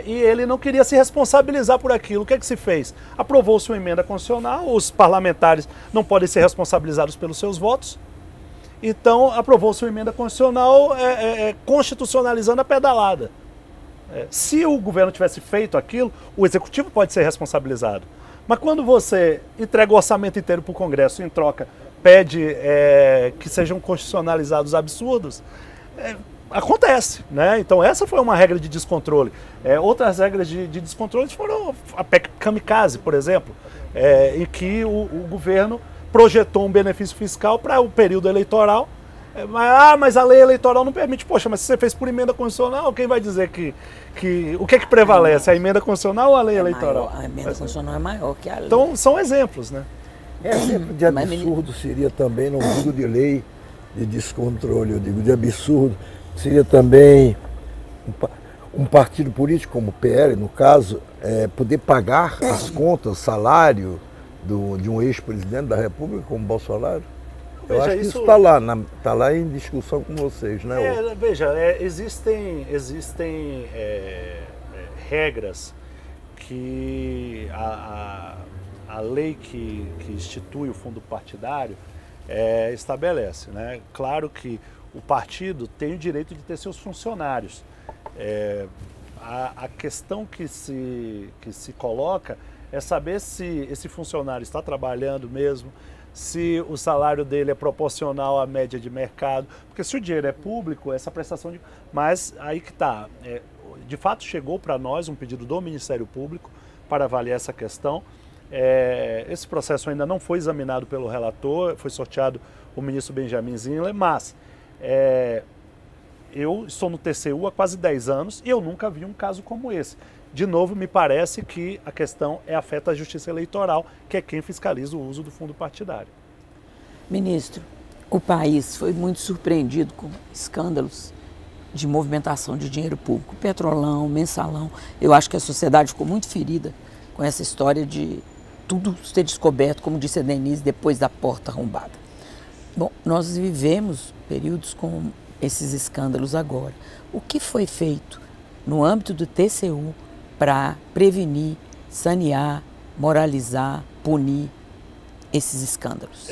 e ele não queria se responsabilizar por aquilo. O que é que se fez? Aprovou-se uma emenda constitucional, os parlamentares não podem ser responsabilizados pelos seus votos, então aprovou-se uma emenda constitucional constitucionalizando a pedalada. Se o governo tivesse feito aquilo, o executivo pode ser responsabilizado. Mas quando você entrega o orçamento inteiro para o Congresso e em troca pede que sejam constitucionalizados absurdos, acontece, né? Então essa foi uma regra de descontrole. Outras regras de descontrole foram a PEC Kamikaze, por exemplo, em que o governo projetou um benefício fiscal para o período eleitoral, mas a lei eleitoral não permite. Poxa, mas se você fez por emenda constitucional, quem vai dizer o que prevalece, a emenda constitucional ou a lei eleitoral? A emenda constitucional é maior que a lei. Então são exemplos, né? Exemplo de absurdo seria também, não digo de lei de descontrole, eu digo de absurdo, seria também um partido político como o PL, no caso, poder pagar as contas, salário de um ex-presidente da República como Bolsonaro. Eu acho que isso está lá em discussão com vocês, né? Veja, existem regras que a lei que institui o fundo partidário estabelece, né? Claro que o partido tem o direito de ter seus funcionários. A questão que se coloca é saber se esse funcionário está trabalhando mesmo, se o salário dele é proporcional à média de mercado, porque se o dinheiro é público, essa prestação de... Mas aí que está, de fato chegou para nós um pedido do Ministério Público para avaliar essa questão. Esse processo ainda não foi examinado pelo relator, foi sorteado o ministro Benjamin Zinler, mas eu estou no TCU há quase 10 anos e eu nunca vi um caso como esse. De novo, me parece que a questão afeta a Justiça Eleitoral, que é quem fiscaliza o uso do fundo partidário. Ministro, o país foi muito surpreendido com escândalos de movimentação de dinheiro público, Petrolão, Mensalão. Eu acho que a sociedade ficou muito ferida com essa história de tudo ser descoberto, como disse a Denise, depois da porta arrombada. Bom, nós vivemos períodos com esses escândalos agora. O que foi feito no âmbito do TCU para prevenir, sanear, moralizar, punir esses escândalos?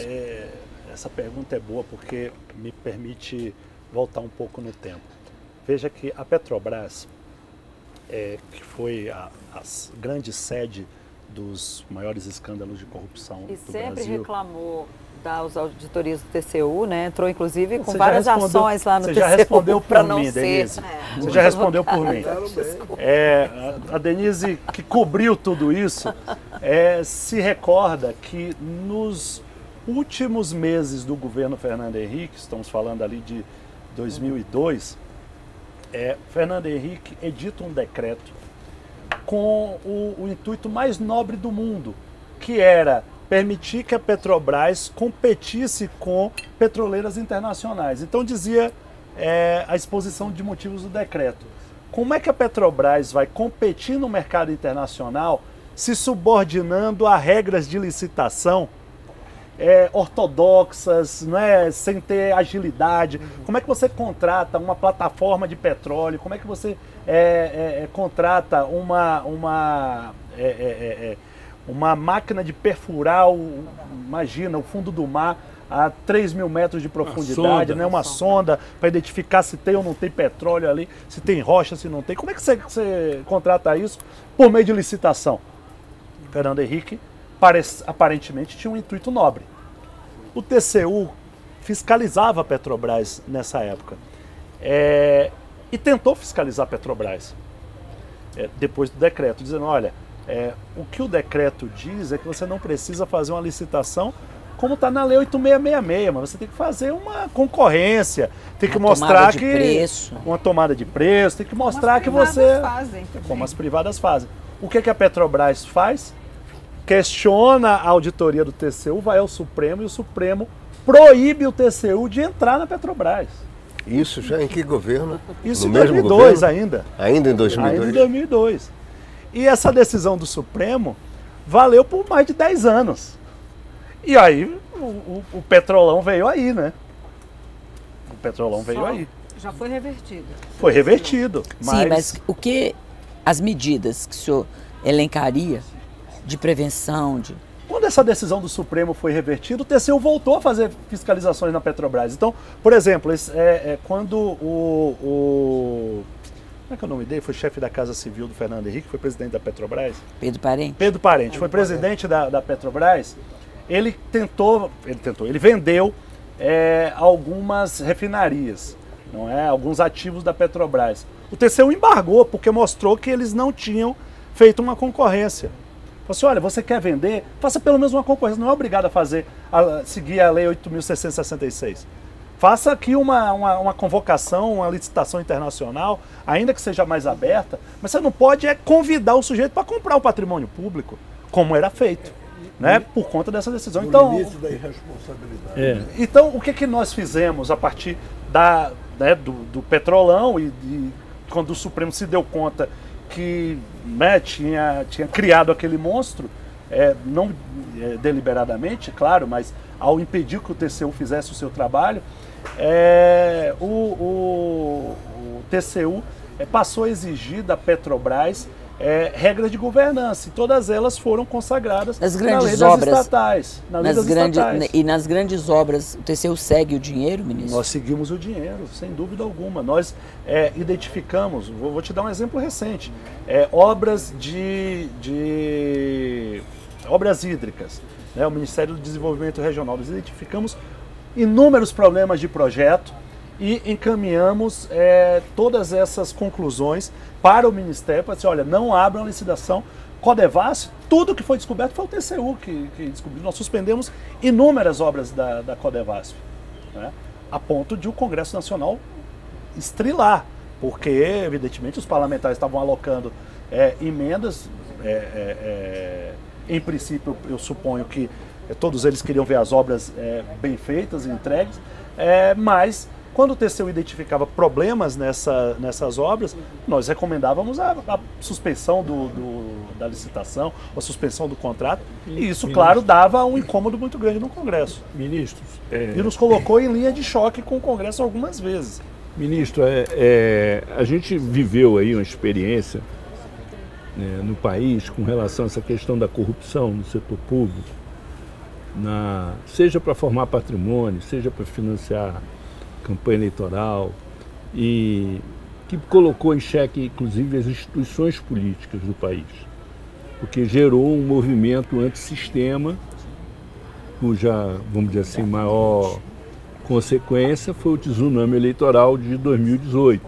Essa pergunta é boa porque me permite voltar um pouco no tempo. Veja que a Petrobras, que foi a grande sede dos maiores escândalos de corrupção do Brasil. E sempre reclamou das auditorias do TCU, né? Entrou inclusive com várias ações lá no TCU. Você já respondeu por não mim, Denise. Você já respondeu por mim. A Denise, que cobriu tudo isso, se recorda que nos últimos meses do governo Fernando Henrique, estamos falando ali de 2002, Fernando Henrique edita um decreto com o intuito mais nobre do mundo, que era permitir que a Petrobras competisse com petroleiras internacionais. Então dizia a exposição de motivos do decreto. Como é que a Petrobras vai competir no mercado internacional se subordinando a regras de licitação ortodoxas, não é? Sem ter agilidade? Como é que você contrata uma plataforma de petróleo? Como é que você contrata uma máquina de perfurar, imagina, o fundo do mar a 3.000 metros de profundidade, uma sonda para identificar se tem ou não tem petróleo ali, se tem rocha, se não tem. Como é que você contrata isso por meio de licitação? Fernando Henrique aparentemente tinha um intuito nobre. O TCU fiscalizava a Petrobras nessa época e tentou fiscalizar a Petrobras depois do decreto, dizendo, olha, o que o decreto diz é que você não precisa fazer uma licitação como está na Lei 8666, mas você tem que fazer uma concorrência, tem que mostrar que uma tomada de preço, tem que mostrar que você... Como as privadas fazem. O que a Petrobras faz? Questiona a auditoria do TCU, vai ao Supremo e o Supremo proíbe o TCU de entrar na Petrobras. Isso já em que governo? Isso em 2002 ainda. Ainda em 2002? Ainda em 2002. E essa decisão do Supremo valeu por mais de 10 anos. E aí o petrolão veio aí, né? O petrolão veio aí. Já foi revertido. Foi revertido. Sim, mas o que as medidas que o senhor elencaria de prevenção, Quando essa decisão do Supremo foi revertida, o TCU voltou a fazer fiscalizações na Petrobras. Então, por exemplo, quando como é que é o nome dele? Foi chefe da Casa Civil do Fernando Henrique, foi presidente da Petrobras? Pedro Parente. Pedro Parente, foi presidente da Petrobras. Ele vendeu algumas refinarias, não é? Alguns ativos da Petrobras. O TCU embargou porque mostrou que eles não tinham feito uma concorrência. Falou assim, olha, você quer vender? Faça pelo menos uma concorrência, não é obrigado a seguir a Lei 8.666. Faça aqui uma convocação, uma licitação internacional, ainda que seja mais aberta, mas você não pode convidar o sujeito para comprar o patrimônio público, como era feito, né? Por conta dessa decisão. No limite da irresponsabilidade. Então, o que nós fizemos a partir do petrolão e quando o Supremo se deu conta que tinha criado aquele monstro, não deliberadamente, claro, mas ao impedir que o TCU fizesse o seu trabalho, o TCU passou a exigir da Petrobras regras de governança, e todas elas foram consagradas nas grandes na lei obras, das estatais. E nas grandes obras, o TCU segue o dinheiro, ministro? Nós seguimos o dinheiro, sem dúvida alguma. Nós identificamos, vou te dar um exemplo recente, obras obras hídricas, né? O Ministério do Desenvolvimento Regional. Nós identificamos inúmeros problemas de projeto e encaminhamos todas essas conclusões para o Ministério, para dizer, olha, não abram a licitação. Codevasf, tudo que foi descoberto foi o TCU que descobriu. Nós suspendemos inúmeras obras da Codevasf, né? A ponto de o Congresso Nacional estrilar, porque, evidentemente, os parlamentares estavam alocando emendas. Em princípio, eu suponho que todos eles queriam ver as obras bem feitas e entregues, mas Quando o TCU identificava problemas nessas obras, nós recomendávamos a suspensão da licitação, a suspensão do contrato, e isso, claro, dava um incômodo muito grande no Congresso. Ministros, E nos colocou em linha de choque com o Congresso algumas vezes. Ministro, a gente viveu aí uma experiência, né, no país com relação a essa questão da corrupção no setor público, seja para formar patrimônio, seja para financiar campanha eleitoral, e que colocou em xeque, inclusive, as instituições políticas do país, porque gerou um movimento antissistema, cuja, vamos dizer assim, maior consequência foi o tsunami eleitoral de 2018,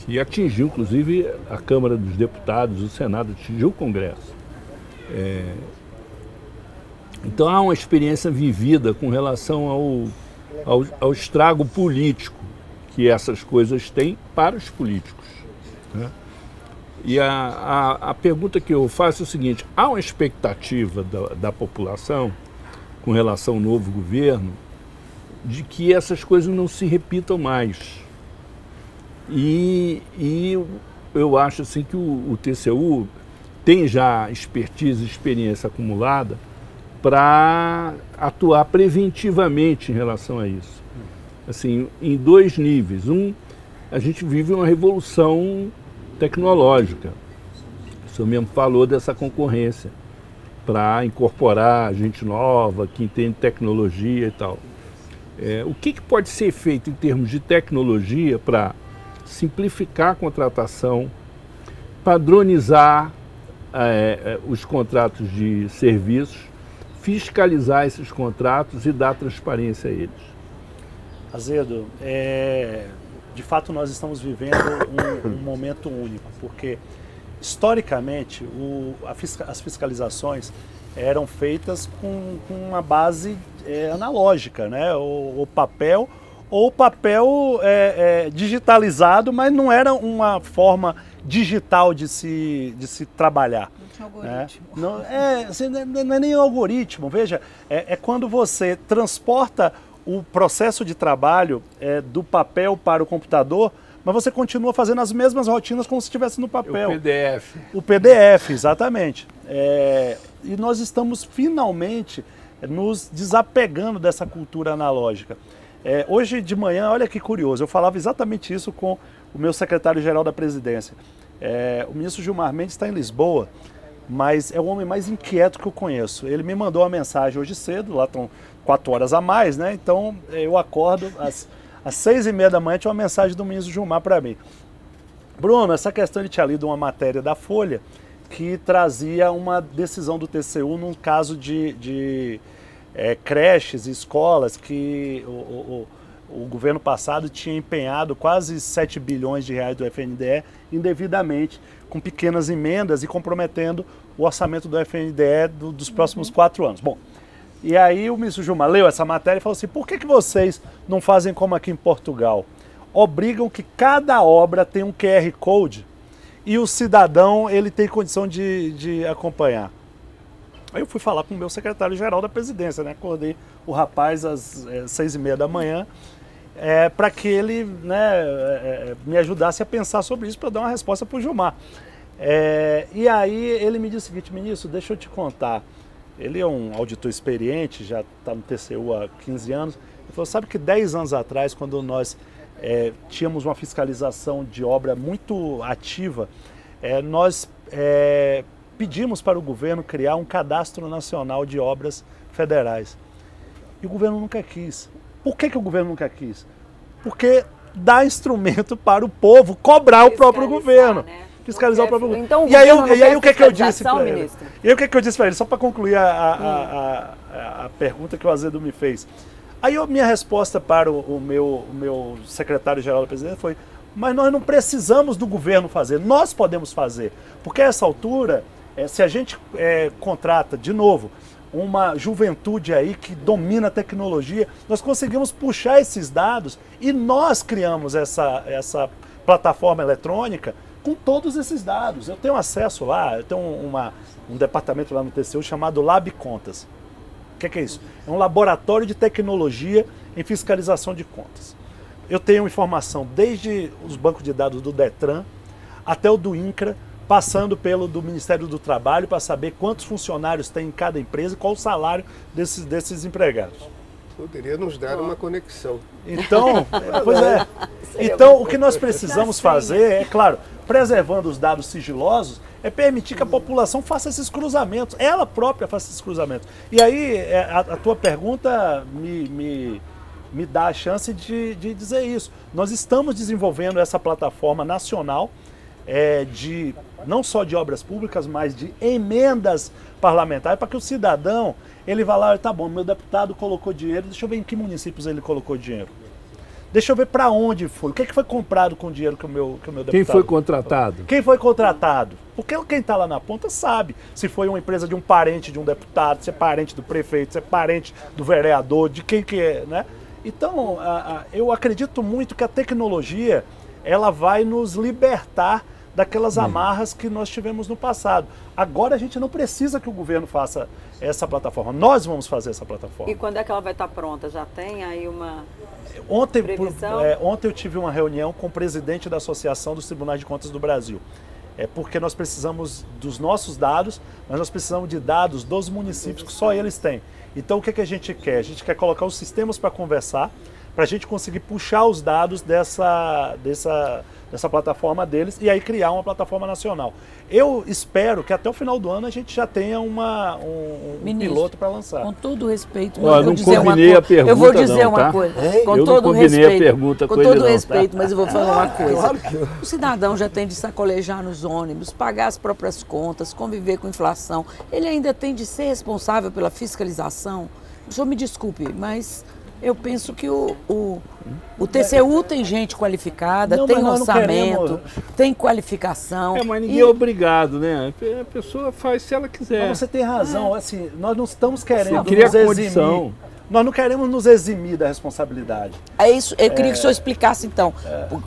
que atingiu, inclusive, a Câmara dos Deputados, o Senado, atingiu o Congresso. Então há uma experiência vivida com relação ao estrago político que essas coisas têm para os políticos, né? E a pergunta que eu faço é o seguinte: há uma expectativa da população com relação ao novo governo de que essas coisas não se repitam mais. E eu acho assim que o TCU tem já expertise e experiência acumulada para atuar preventivamente em relação a isso. Assim, em dois níveis. A gente vive uma revolução tecnológica. O senhor mesmo falou dessa concorrência para incorporar gente nova, que entende tecnologia e tal. O que pode ser feito em termos de tecnologia para simplificar a contratação, padronizar os contratos de serviços, fiscalizar esses contratos e dar transparência a eles? Azedo, de fato nós estamos vivendo um momento único, porque historicamente as fiscalizações eram feitas com uma base analógica, né? O papel digitalizado, mas não era uma forma digital de se trabalhar. Não tinha algoritmo. Não é nem algoritmo. Veja, é quando você transporta o processo de trabalho do papel para o computador, mas você continua fazendo as mesmas rotinas como se estivesse no papel. O PDF. O PDF, exatamente. E nós estamos finalmente nos desapegando dessa cultura analógica. Hoje de manhã, olha que curioso, eu falava exatamente isso com o meu secretário-geral da presidência. O ministro Gilmar Mendes está em Lisboa, mas é o homem mais inquieto que eu conheço. Ele me mandou uma mensagem hoje cedo, lá estão 4 horas a mais, né? Então eu acordo às 6h30 da manhã, tinha uma mensagem do ministro Gilmar para mim. Bruno, essa questão, ele tinha lido uma matéria da Folha que trazia uma decisão do TCU num caso de creches e escolas que o governo passado tinha empenhado quase 7 bilhões de reais do FNDE indevidamente, com pequenas emendas e comprometendo o orçamento do FNDE dos próximos 4 anos. Bom, e aí o ministro Gilmar leu essa matéria e falou assim: por que vocês não fazem como aqui em Portugal? Obrigam que cada obra tenha um QR Code e o cidadão ele tem condição de acompanhar. Aí eu fui falar com o meu secretário-geral da presidência, né? Acordei o rapaz às 6h30 da manhã para que ele, né, me ajudasse a pensar sobre isso para dar uma resposta para o Gilmar. E aí ele me disse o seguinte: ministro, deixa eu te contar. Ele é um auditor experiente, já está no TCU há 15 anos. Ele falou: sabe que 10 anos atrás, quando nós tínhamos uma fiscalização de obra muito ativa, nós pedimos para o governo criar um cadastro nacional de obras federais. E o governo nunca quis. Por que o governo nunca quis? Porque dá instrumento para o povo cobrar o próprio governo. Né? Fiscalizar o próprio governo. Então, e aí o que eu disse para ele? Ministro? E aí o que eu disse para ele? Só para concluir a pergunta que o Azedo me fez. Aí minha resposta para o meu secretário-geral da presidência foi: mas nós não precisamos do governo fazer, nós podemos fazer. Porque a essa altura, se a gente contrata, de novo, uma juventude aí que domina a tecnologia, nós conseguimos puxar esses dados e nós criamos essa plataforma eletrônica com todos esses dados. Eu tenho acesso lá, eu tenho um departamento lá no TCU chamado Lab Contas. O que é isso? É um laboratório de tecnologia em fiscalização de contas. eu tenho informação desde os bancos de dados do Detran até o do INCRA, passando pelo do Ministério do Trabalho, para saber quantos funcionários tem em cada empresa e qual o salário desses empregados. Poderia nos dar uma conexão. Então, pois é. Então, o que nós precisamos fazer é, claro, preservando os dados sigilosos, é permitir que a população faça esses cruzamentos, ela própria faça esses cruzamentos. E aí, a tua pergunta me dá a chance de dizer isso. Nós estamos desenvolvendo essa plataforma nacional não só de obras públicas, mas de emendas parlamentares, para que o cidadão, ele vá lá, tá bom, meu deputado colocou dinheiro, deixa eu ver em que municípios ele colocou dinheiro. Deixa eu ver para onde foi, o que foi comprado com o dinheiro que o meu deputado... Quem foi contratado? Quem foi contratado? Porque quem está lá na ponta sabe se foi uma empresa de um parente de um deputado, se é parente do prefeito, se é parente do vereador, de quem que é, né? Então, eu acredito muito que a tecnologia, ela vai nos libertar daquelas amarras que nós tivemos no passado. Agora a gente não precisa que o governo faça essa plataforma, nós vamos fazer essa plataforma. E quando é que ela vai estar pronta? Já tem aí uma ontem previsão? Eu tive uma reunião com o presidente da Associação dos Tribunais de Contas do Brasil. Porque nós precisamos dos nossos dados, mas nós precisamos de dados dos municípios que só eles têm. Então o que a gente quer? A gente quer colocar os sistemas para conversar, para a gente conseguir puxar os dados dessa plataforma deles e aí criar uma plataforma nacional. Eu espero que até o final do ano a gente já tenha um piloto para lançar. Com todo respeito, eu vou dizer uma coisa. Eu vou dizer uma coisa. Com todo respeito, com todo respeito, mas eu vou falar uma coisa. Claro que O cidadão já tem de sacolejar nos ônibus, pagar as próprias contas, conviver com inflação. Ele ainda tem de ser responsável pela fiscalização. O senhor me desculpe, mas eu penso que o TCU tem gente qualificada, tem orçamento, tem qualificação. Mas ninguém é obrigado, né? A pessoa faz se ela quiser. Mas você tem razão, assim, nós não estamos querendo nos eximir. Nós não queremos nos eximir da responsabilidade. É isso, eu queria que o senhor explicasse então,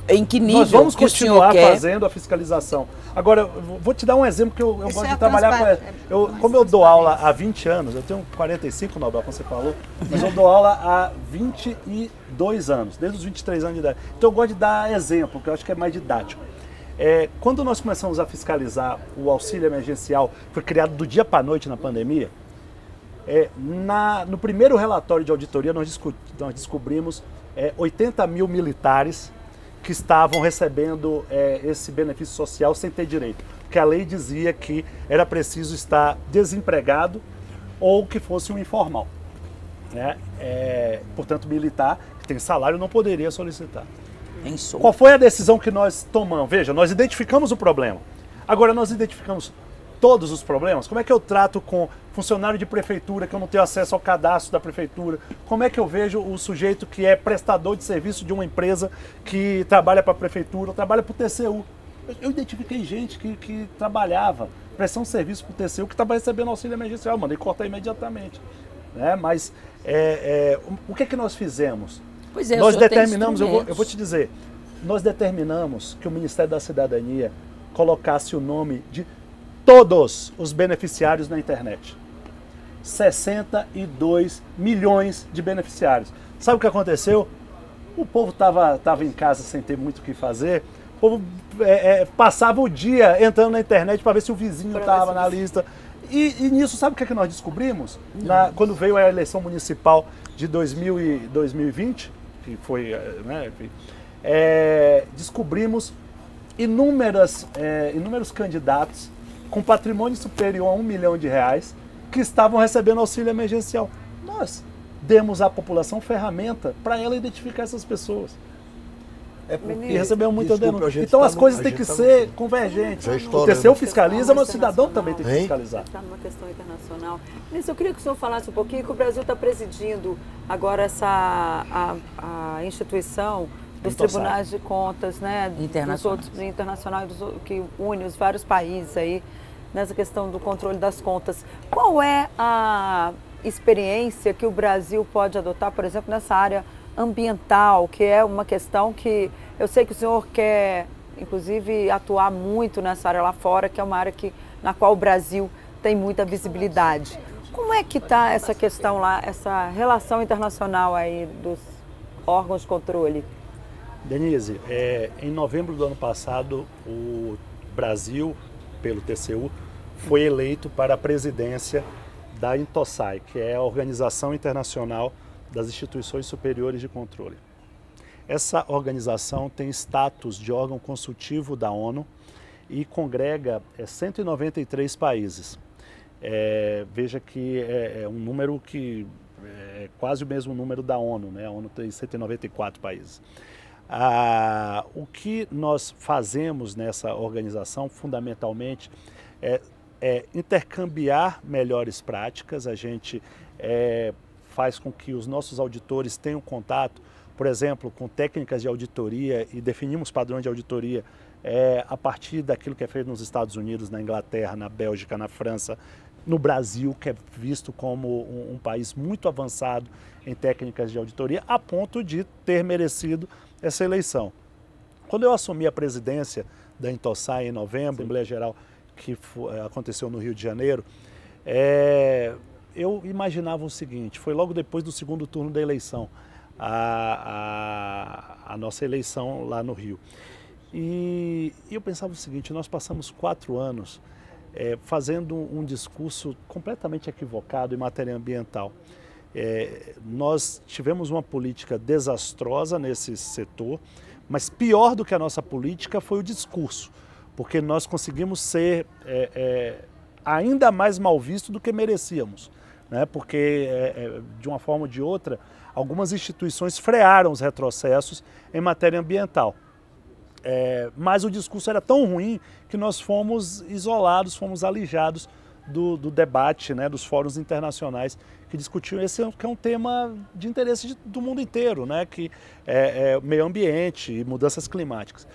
em que nível nós vamos que o senhor continuar quer. fazendo a fiscalização. Agora, eu vou te dar um exemplo que eu gosto de trabalhar com... Como eu dou aula há 20 anos, eu tenho 45, Nobel, como você falou, mas eu dou aula há 22 anos, desde os 23 anos de idade. Então eu gosto de dar exemplo, que eu acho que é mais didático. Quando nós começamos a fiscalizar o auxílio emergencial, foi criado do dia para a noite na pandemia, no primeiro relatório de auditoria nós descobrimos 80 mil militares que estavam recebendo esse benefício social sem ter direito. Porque a lei dizia que era preciso estar desempregado ou que fosse um informal. Né? Portanto, militar que tem salário não poderia solicitar. Qual foi a decisão que nós tomamos? Veja, nós identificamos o problema. Agora nós identificamos todos os problemas. Como é que eu trato com funcionário de prefeitura que eu não tenho acesso ao cadastro da prefeitura? Como é que eu vejo o sujeito que é prestador de serviço de uma empresa que trabalha para a prefeitura ou trabalha para o TCU? Eu identifiquei gente que trabalhava, prestando serviço para o TCU, que estava recebendo auxílio emergencial, mandei cortar imediatamente. Né? Mas o que nós fizemos? Pois é, Nós determinamos, eu vou te dizer, nós determinamos que o Ministério da Cidadania colocasse o nome de todos os beneficiários na internet. 62 milhões de beneficiários. Sabe o que aconteceu? O povo estava em casa sem ter muito o que fazer. O povo passava o dia entrando na internet para ver se o vizinho estava na lista. E nisso, sabe o que é que nós descobrimos? Quando veio a eleição municipal de 2020, que foi, né, descobrimos inúmeros candidatos com patrimônio superior a R$1 milhão que estavam recebendo auxílio emergencial. Nós demos à população ferramenta para ela identificar essas pessoas. E recebemos muita denúncia. Então as coisas têm que ser convergentes. O TCU fiscaliza, mas o cidadão também tem que fiscalizar. Está numa questão internacional. Ministro, eu queria que o senhor falasse um pouquinho que o Brasil está presidindo agora a instituição dos tribunais de contas, né, internacional, que une os vários países aí nessa questão do controle das contas. Qual é a experiência que o Brasil pode adotar, por exemplo, nessa área ambiental, que é uma questão que eu sei que o senhor quer, inclusive, atuar muito nessa área lá fora, que é uma área na qual o Brasil tem muita visibilidade. Como é que está essa questão lá, essa relação internacional aí dos órgãos de controle? Denise, em novembro do ano passado, o Brasil, pelo TCU, foi eleito para a presidência da INTOSAI, que é a Organização Internacional das Instituições Superiores de Controle. Essa organização tem status de órgão consultivo da ONU e congrega 193 países. Veja que é um número que é quase o mesmo número da ONU, né? A ONU tem 194 países. O que nós fazemos nessa organização, fundamentalmente, é intercambiar melhores práticas. A gente faz com que os nossos auditores tenham contato, por exemplo, com técnicas de auditoria, e definimos padrões de auditoria a partir daquilo que é feito nos Estados Unidos, na Inglaterra, na Bélgica, na França, no Brasil, que é visto como um país muito avançado em técnicas de auditoria, a ponto de ter merecido essa eleição. Quando eu assumi a presidência da INTOSAI em novembro, Assembleia Geral que aconteceu no Rio de Janeiro, eu imaginava o seguinte: foi logo depois do segundo turno da eleição, a nossa eleição lá no Rio. E eu pensava o seguinte: nós passamos 4 anos fazendo um discurso completamente equivocado em matéria ambiental. Nós tivemos uma política desastrosa nesse setor, mas pior do que a nossa política foi o discurso, porque nós conseguimos ser ainda mais mal visto do que merecíamos, né? Porque, de uma forma ou de outra, algumas instituições frearam os retrocessos em matéria ambiental. Mas o discurso era tão ruim que nós fomos isolados, fomos alijados do debate, né, dos fóruns internacionais que discutiam esse, que é um tema de interesse do mundo inteiro, né, que é meio ambiente e mudanças climáticas.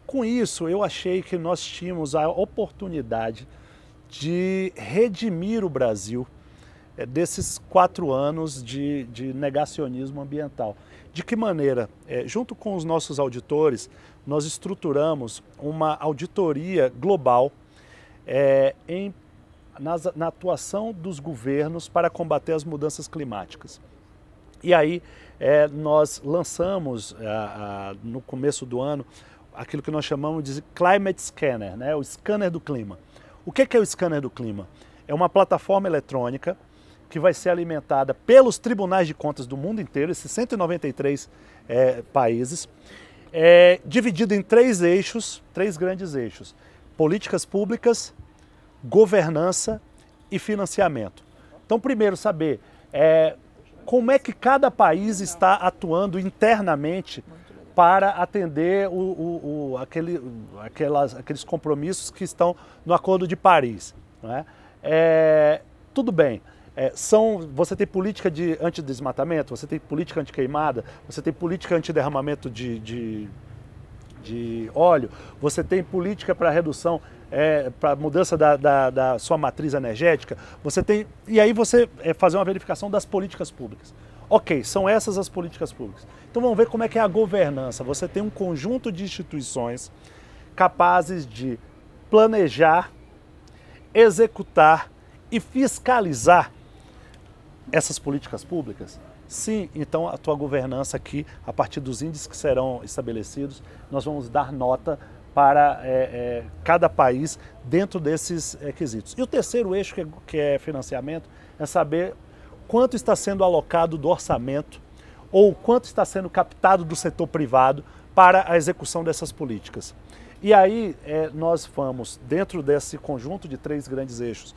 Com isso, eu achei que nós tínhamos a oportunidade de redimir o Brasil desses 4 anos de negacionismo ambiental. De que maneira? Junto com os nossos auditores, nós estruturamos uma auditoria global na atuação dos governos para combater as mudanças climáticas. E aí nós lançamos, no começo do ano, aquilo que nós chamamos de Climate Scanner, né? O scanner do clima. O que é o scanner do clima? É uma plataforma eletrônica que vai ser alimentada pelos tribunais de contas do mundo inteiro, esses 193 países, dividido em 3 eixos, 3 grandes eixos: políticas públicas, governança e financiamento. Então, primeiro, saber como é que cada país está atuando internamente para atender aqueles compromissos que estão no Acordo de Paris, não é? Tudo bem. Você tem política de antidesmatamento, você tem política antiqueimada, você tem política antiderramamento de óleo, você tem política para redução, para mudança da sua matriz energética, você tem. E aí você fazer uma verificação das políticas públicas. Ok, são essas as políticas públicas. Então vamos ver como é que é a governança. Você tem um conjunto de instituições capazes de planejar, executar e fiscalizar essas políticas públicas? Sim, então a tua governança aqui, a partir dos índices que serão estabelecidos, nós vamos dar nota para cada país dentro desses requisitos. E o terceiro eixo, que é financiamento, é saber quanto está sendo alocado do orçamento ou quanto está sendo captado do setor privado para a execução dessas políticas. E aí nós vamos, dentro desse conjunto de 3 grandes eixos,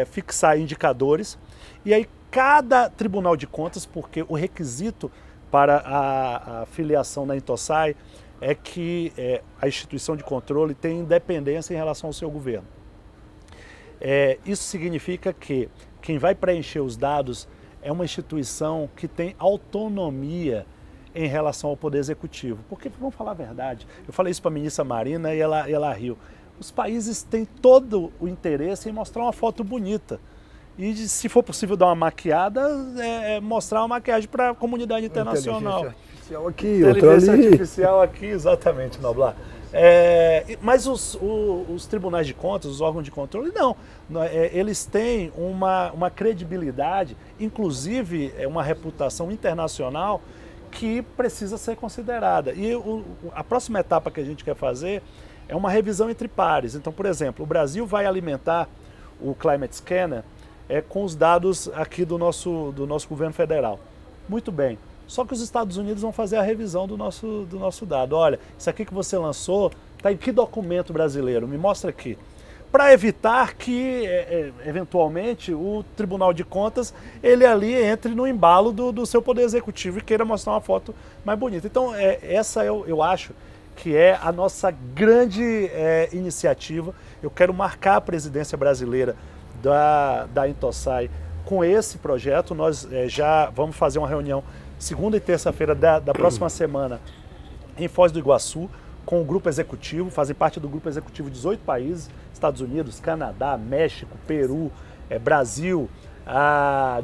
fixar indicadores, e aí cada Tribunal de Contas, porque o requisito para a filiação na INTOSAI é que a instituição de controle tem independência em relação ao seu governo. Isso significa que quem vai preencher os dados é uma instituição que tem autonomia em relação ao Poder Executivo. Porque, vamos falar a verdade, eu falei isso para a ministra Marina e ela riu. Os países têm todo o interesse em mostrar uma foto bonita. E, se for possível dar uma maquiada, mostrar uma maquiagem para a comunidade internacional. Inteligência artificial aqui, outra ali. Inteligência artificial aqui, exatamente, Noblar. Mas os tribunais de contas, os órgãos de controle, não. Eles têm uma credibilidade, inclusive uma reputação internacional, que precisa ser considerada. E a próxima etapa que a gente quer fazer é uma revisão entre pares. Então, por exemplo, o Brasil vai alimentar o Climate Scanner com os dados aqui do nosso governo federal. Muito bem. Só que os Estados Unidos vão fazer a revisão do nosso dado. Olha, isso aqui que você lançou, está em que documento brasileiro? Me mostra aqui. Para evitar que, eventualmente, o Tribunal de Contas, ele ali entre no embalo do seu Poder Executivo e queira mostrar uma foto mais bonita. Então, essa eu acho que é a nossa grande iniciativa. Eu quero marcar a presidência brasileira da Intosai com esse projeto. Nós já vamos fazer uma reunião segunda e terça-feira da próxima semana em Foz do Iguaçu, com o grupo executivo. Fazem parte do grupo executivo 18 países, Estados Unidos, Canadá, México, Peru, Brasil,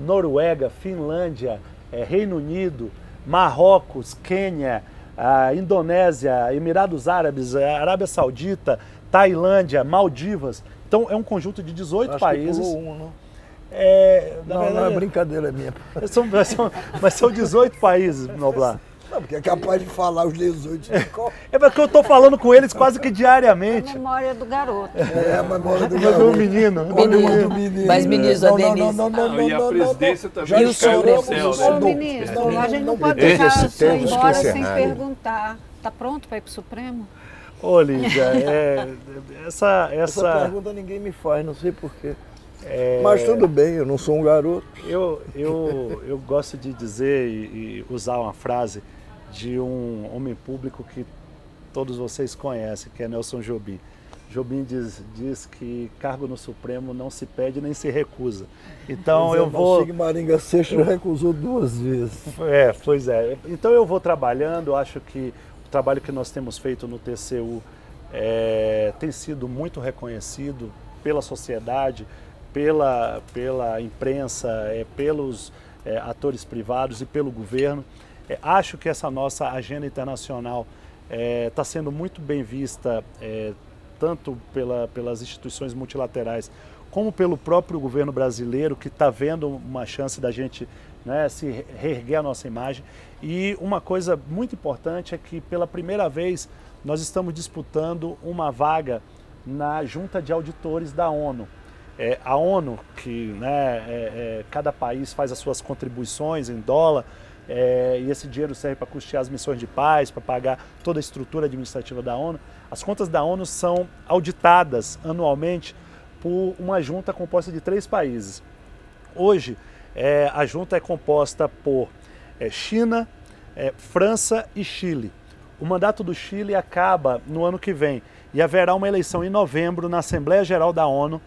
Noruega, Finlândia, Reino Unido, Marrocos, Quênia, Indonésia, Emirados Árabes, Arábia Saudita, Tailândia, Maldivas. Então é um conjunto de 18 países. Que pulou não? Não é brincadeira minha. Mas são 18 países, Noblar. Não, porque é capaz de falar os 18. É porque eu estou falando com eles quase que diariamente. É a memória do garoto. É a memória do garoto. Do menino. Mas, ministro, a Denise... E a presidência também E o Supremo? Ô, ministro, a gente não pode deixar você ir embora sem perguntar. Está pronto para ir para o Supremo? Ô, Lídia, Essa pergunta ninguém me faz, não sei porquê. Mas tudo bem, eu não sou um garoto. Eu gosto de dizer e usar uma frase de um homem público que todos vocês conhecem, que é Nelson Jobim. Jobim diz que cargo no Supremo não se pede nem se recusa. Então eu vou... O Maringa Seixas recusou 2 vezes. Pois é. Então eu vou trabalhando, acho que o trabalho que nós temos feito no TCU tem sido muito reconhecido pela sociedade, pela imprensa, pelos atores privados e pelo governo. Acho que essa nossa agenda internacional está sendo muito bem vista, tanto pelas instituições multilaterais, como pelo próprio governo brasileiro, que está vendo uma chance da gente, né, se reerguer a nossa imagem. E uma coisa muito importante é que, pela primeira vez, nós estamos disputando uma vaga na Junta de Auditores da ONU. A ONU, que cada país faz as suas contribuições em dólar, e esse dinheiro serve para custear as missões de paz, para pagar toda a estrutura administrativa da ONU. As contas da ONU são auditadas anualmente por uma junta composta de 3 países. Hoje, a junta é composta por China, França e Chile. O mandato do Chile acaba no ano que vem e haverá uma eleição em novembro na Assembleia Geral da ONU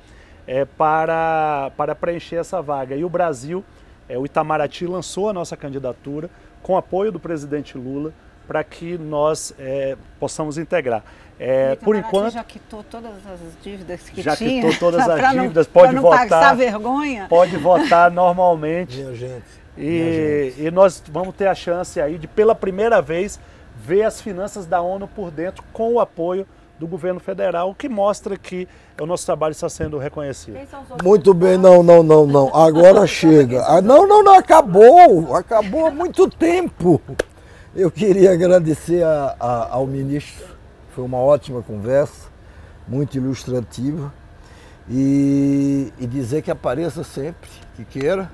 para preencher essa vaga. E o Brasil, o Itamaraty, lançou a nossa candidatura com apoio do presidente Lula para que nós possamos integrar. Por enquanto, já quitou todas as dívidas que já tinha? Já quitou todas as dívidas, pode pode não votar. passar vergonha? Pode votar normalmente. Minha gente. E nós vamos ter a chance aí de, pela primeira vez, ver as finanças da ONU por dentro com o apoio do governo federal, o que mostra que o nosso trabalho está sendo reconhecido. Muito bem, não. Agora chega. Não, acabou há muito tempo. Eu queria agradecer ao ministro, foi uma ótima conversa, muito ilustrativa, e dizer que apareça sempre, que queira,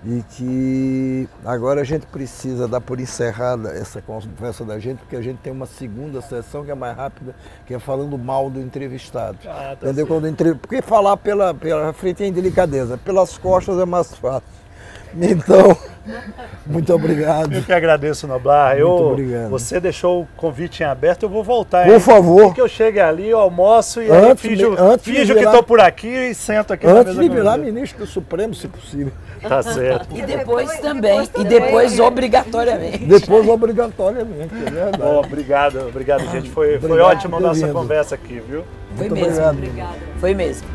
e que agora a gente precisa dar por encerrada essa conversa da gente, porque a gente tem uma segunda sessão que é mais rápida, que é falando mal do entrevistado. Entendeu? Porque falar pela frente tem delicadeza, pelas costas é mais fácil. Então, muito obrigado. Eu que agradeço, Noblar. Muito obrigado. Você deixou o convite em aberto, eu vou voltar. Por favor. Assim que eu chegue ali, eu almoço e aí finjo que estou por aqui e sento aqui na mesa. Antes de virar ministro do Supremo, se possível. Tá certo. E depois também. E depois obrigatoriamente. Depois obrigatoriamente, é verdade. Bom, obrigado, gente. Foi ótima a nossa conversa aqui, viu? Foi mesmo. Obrigado. Foi mesmo.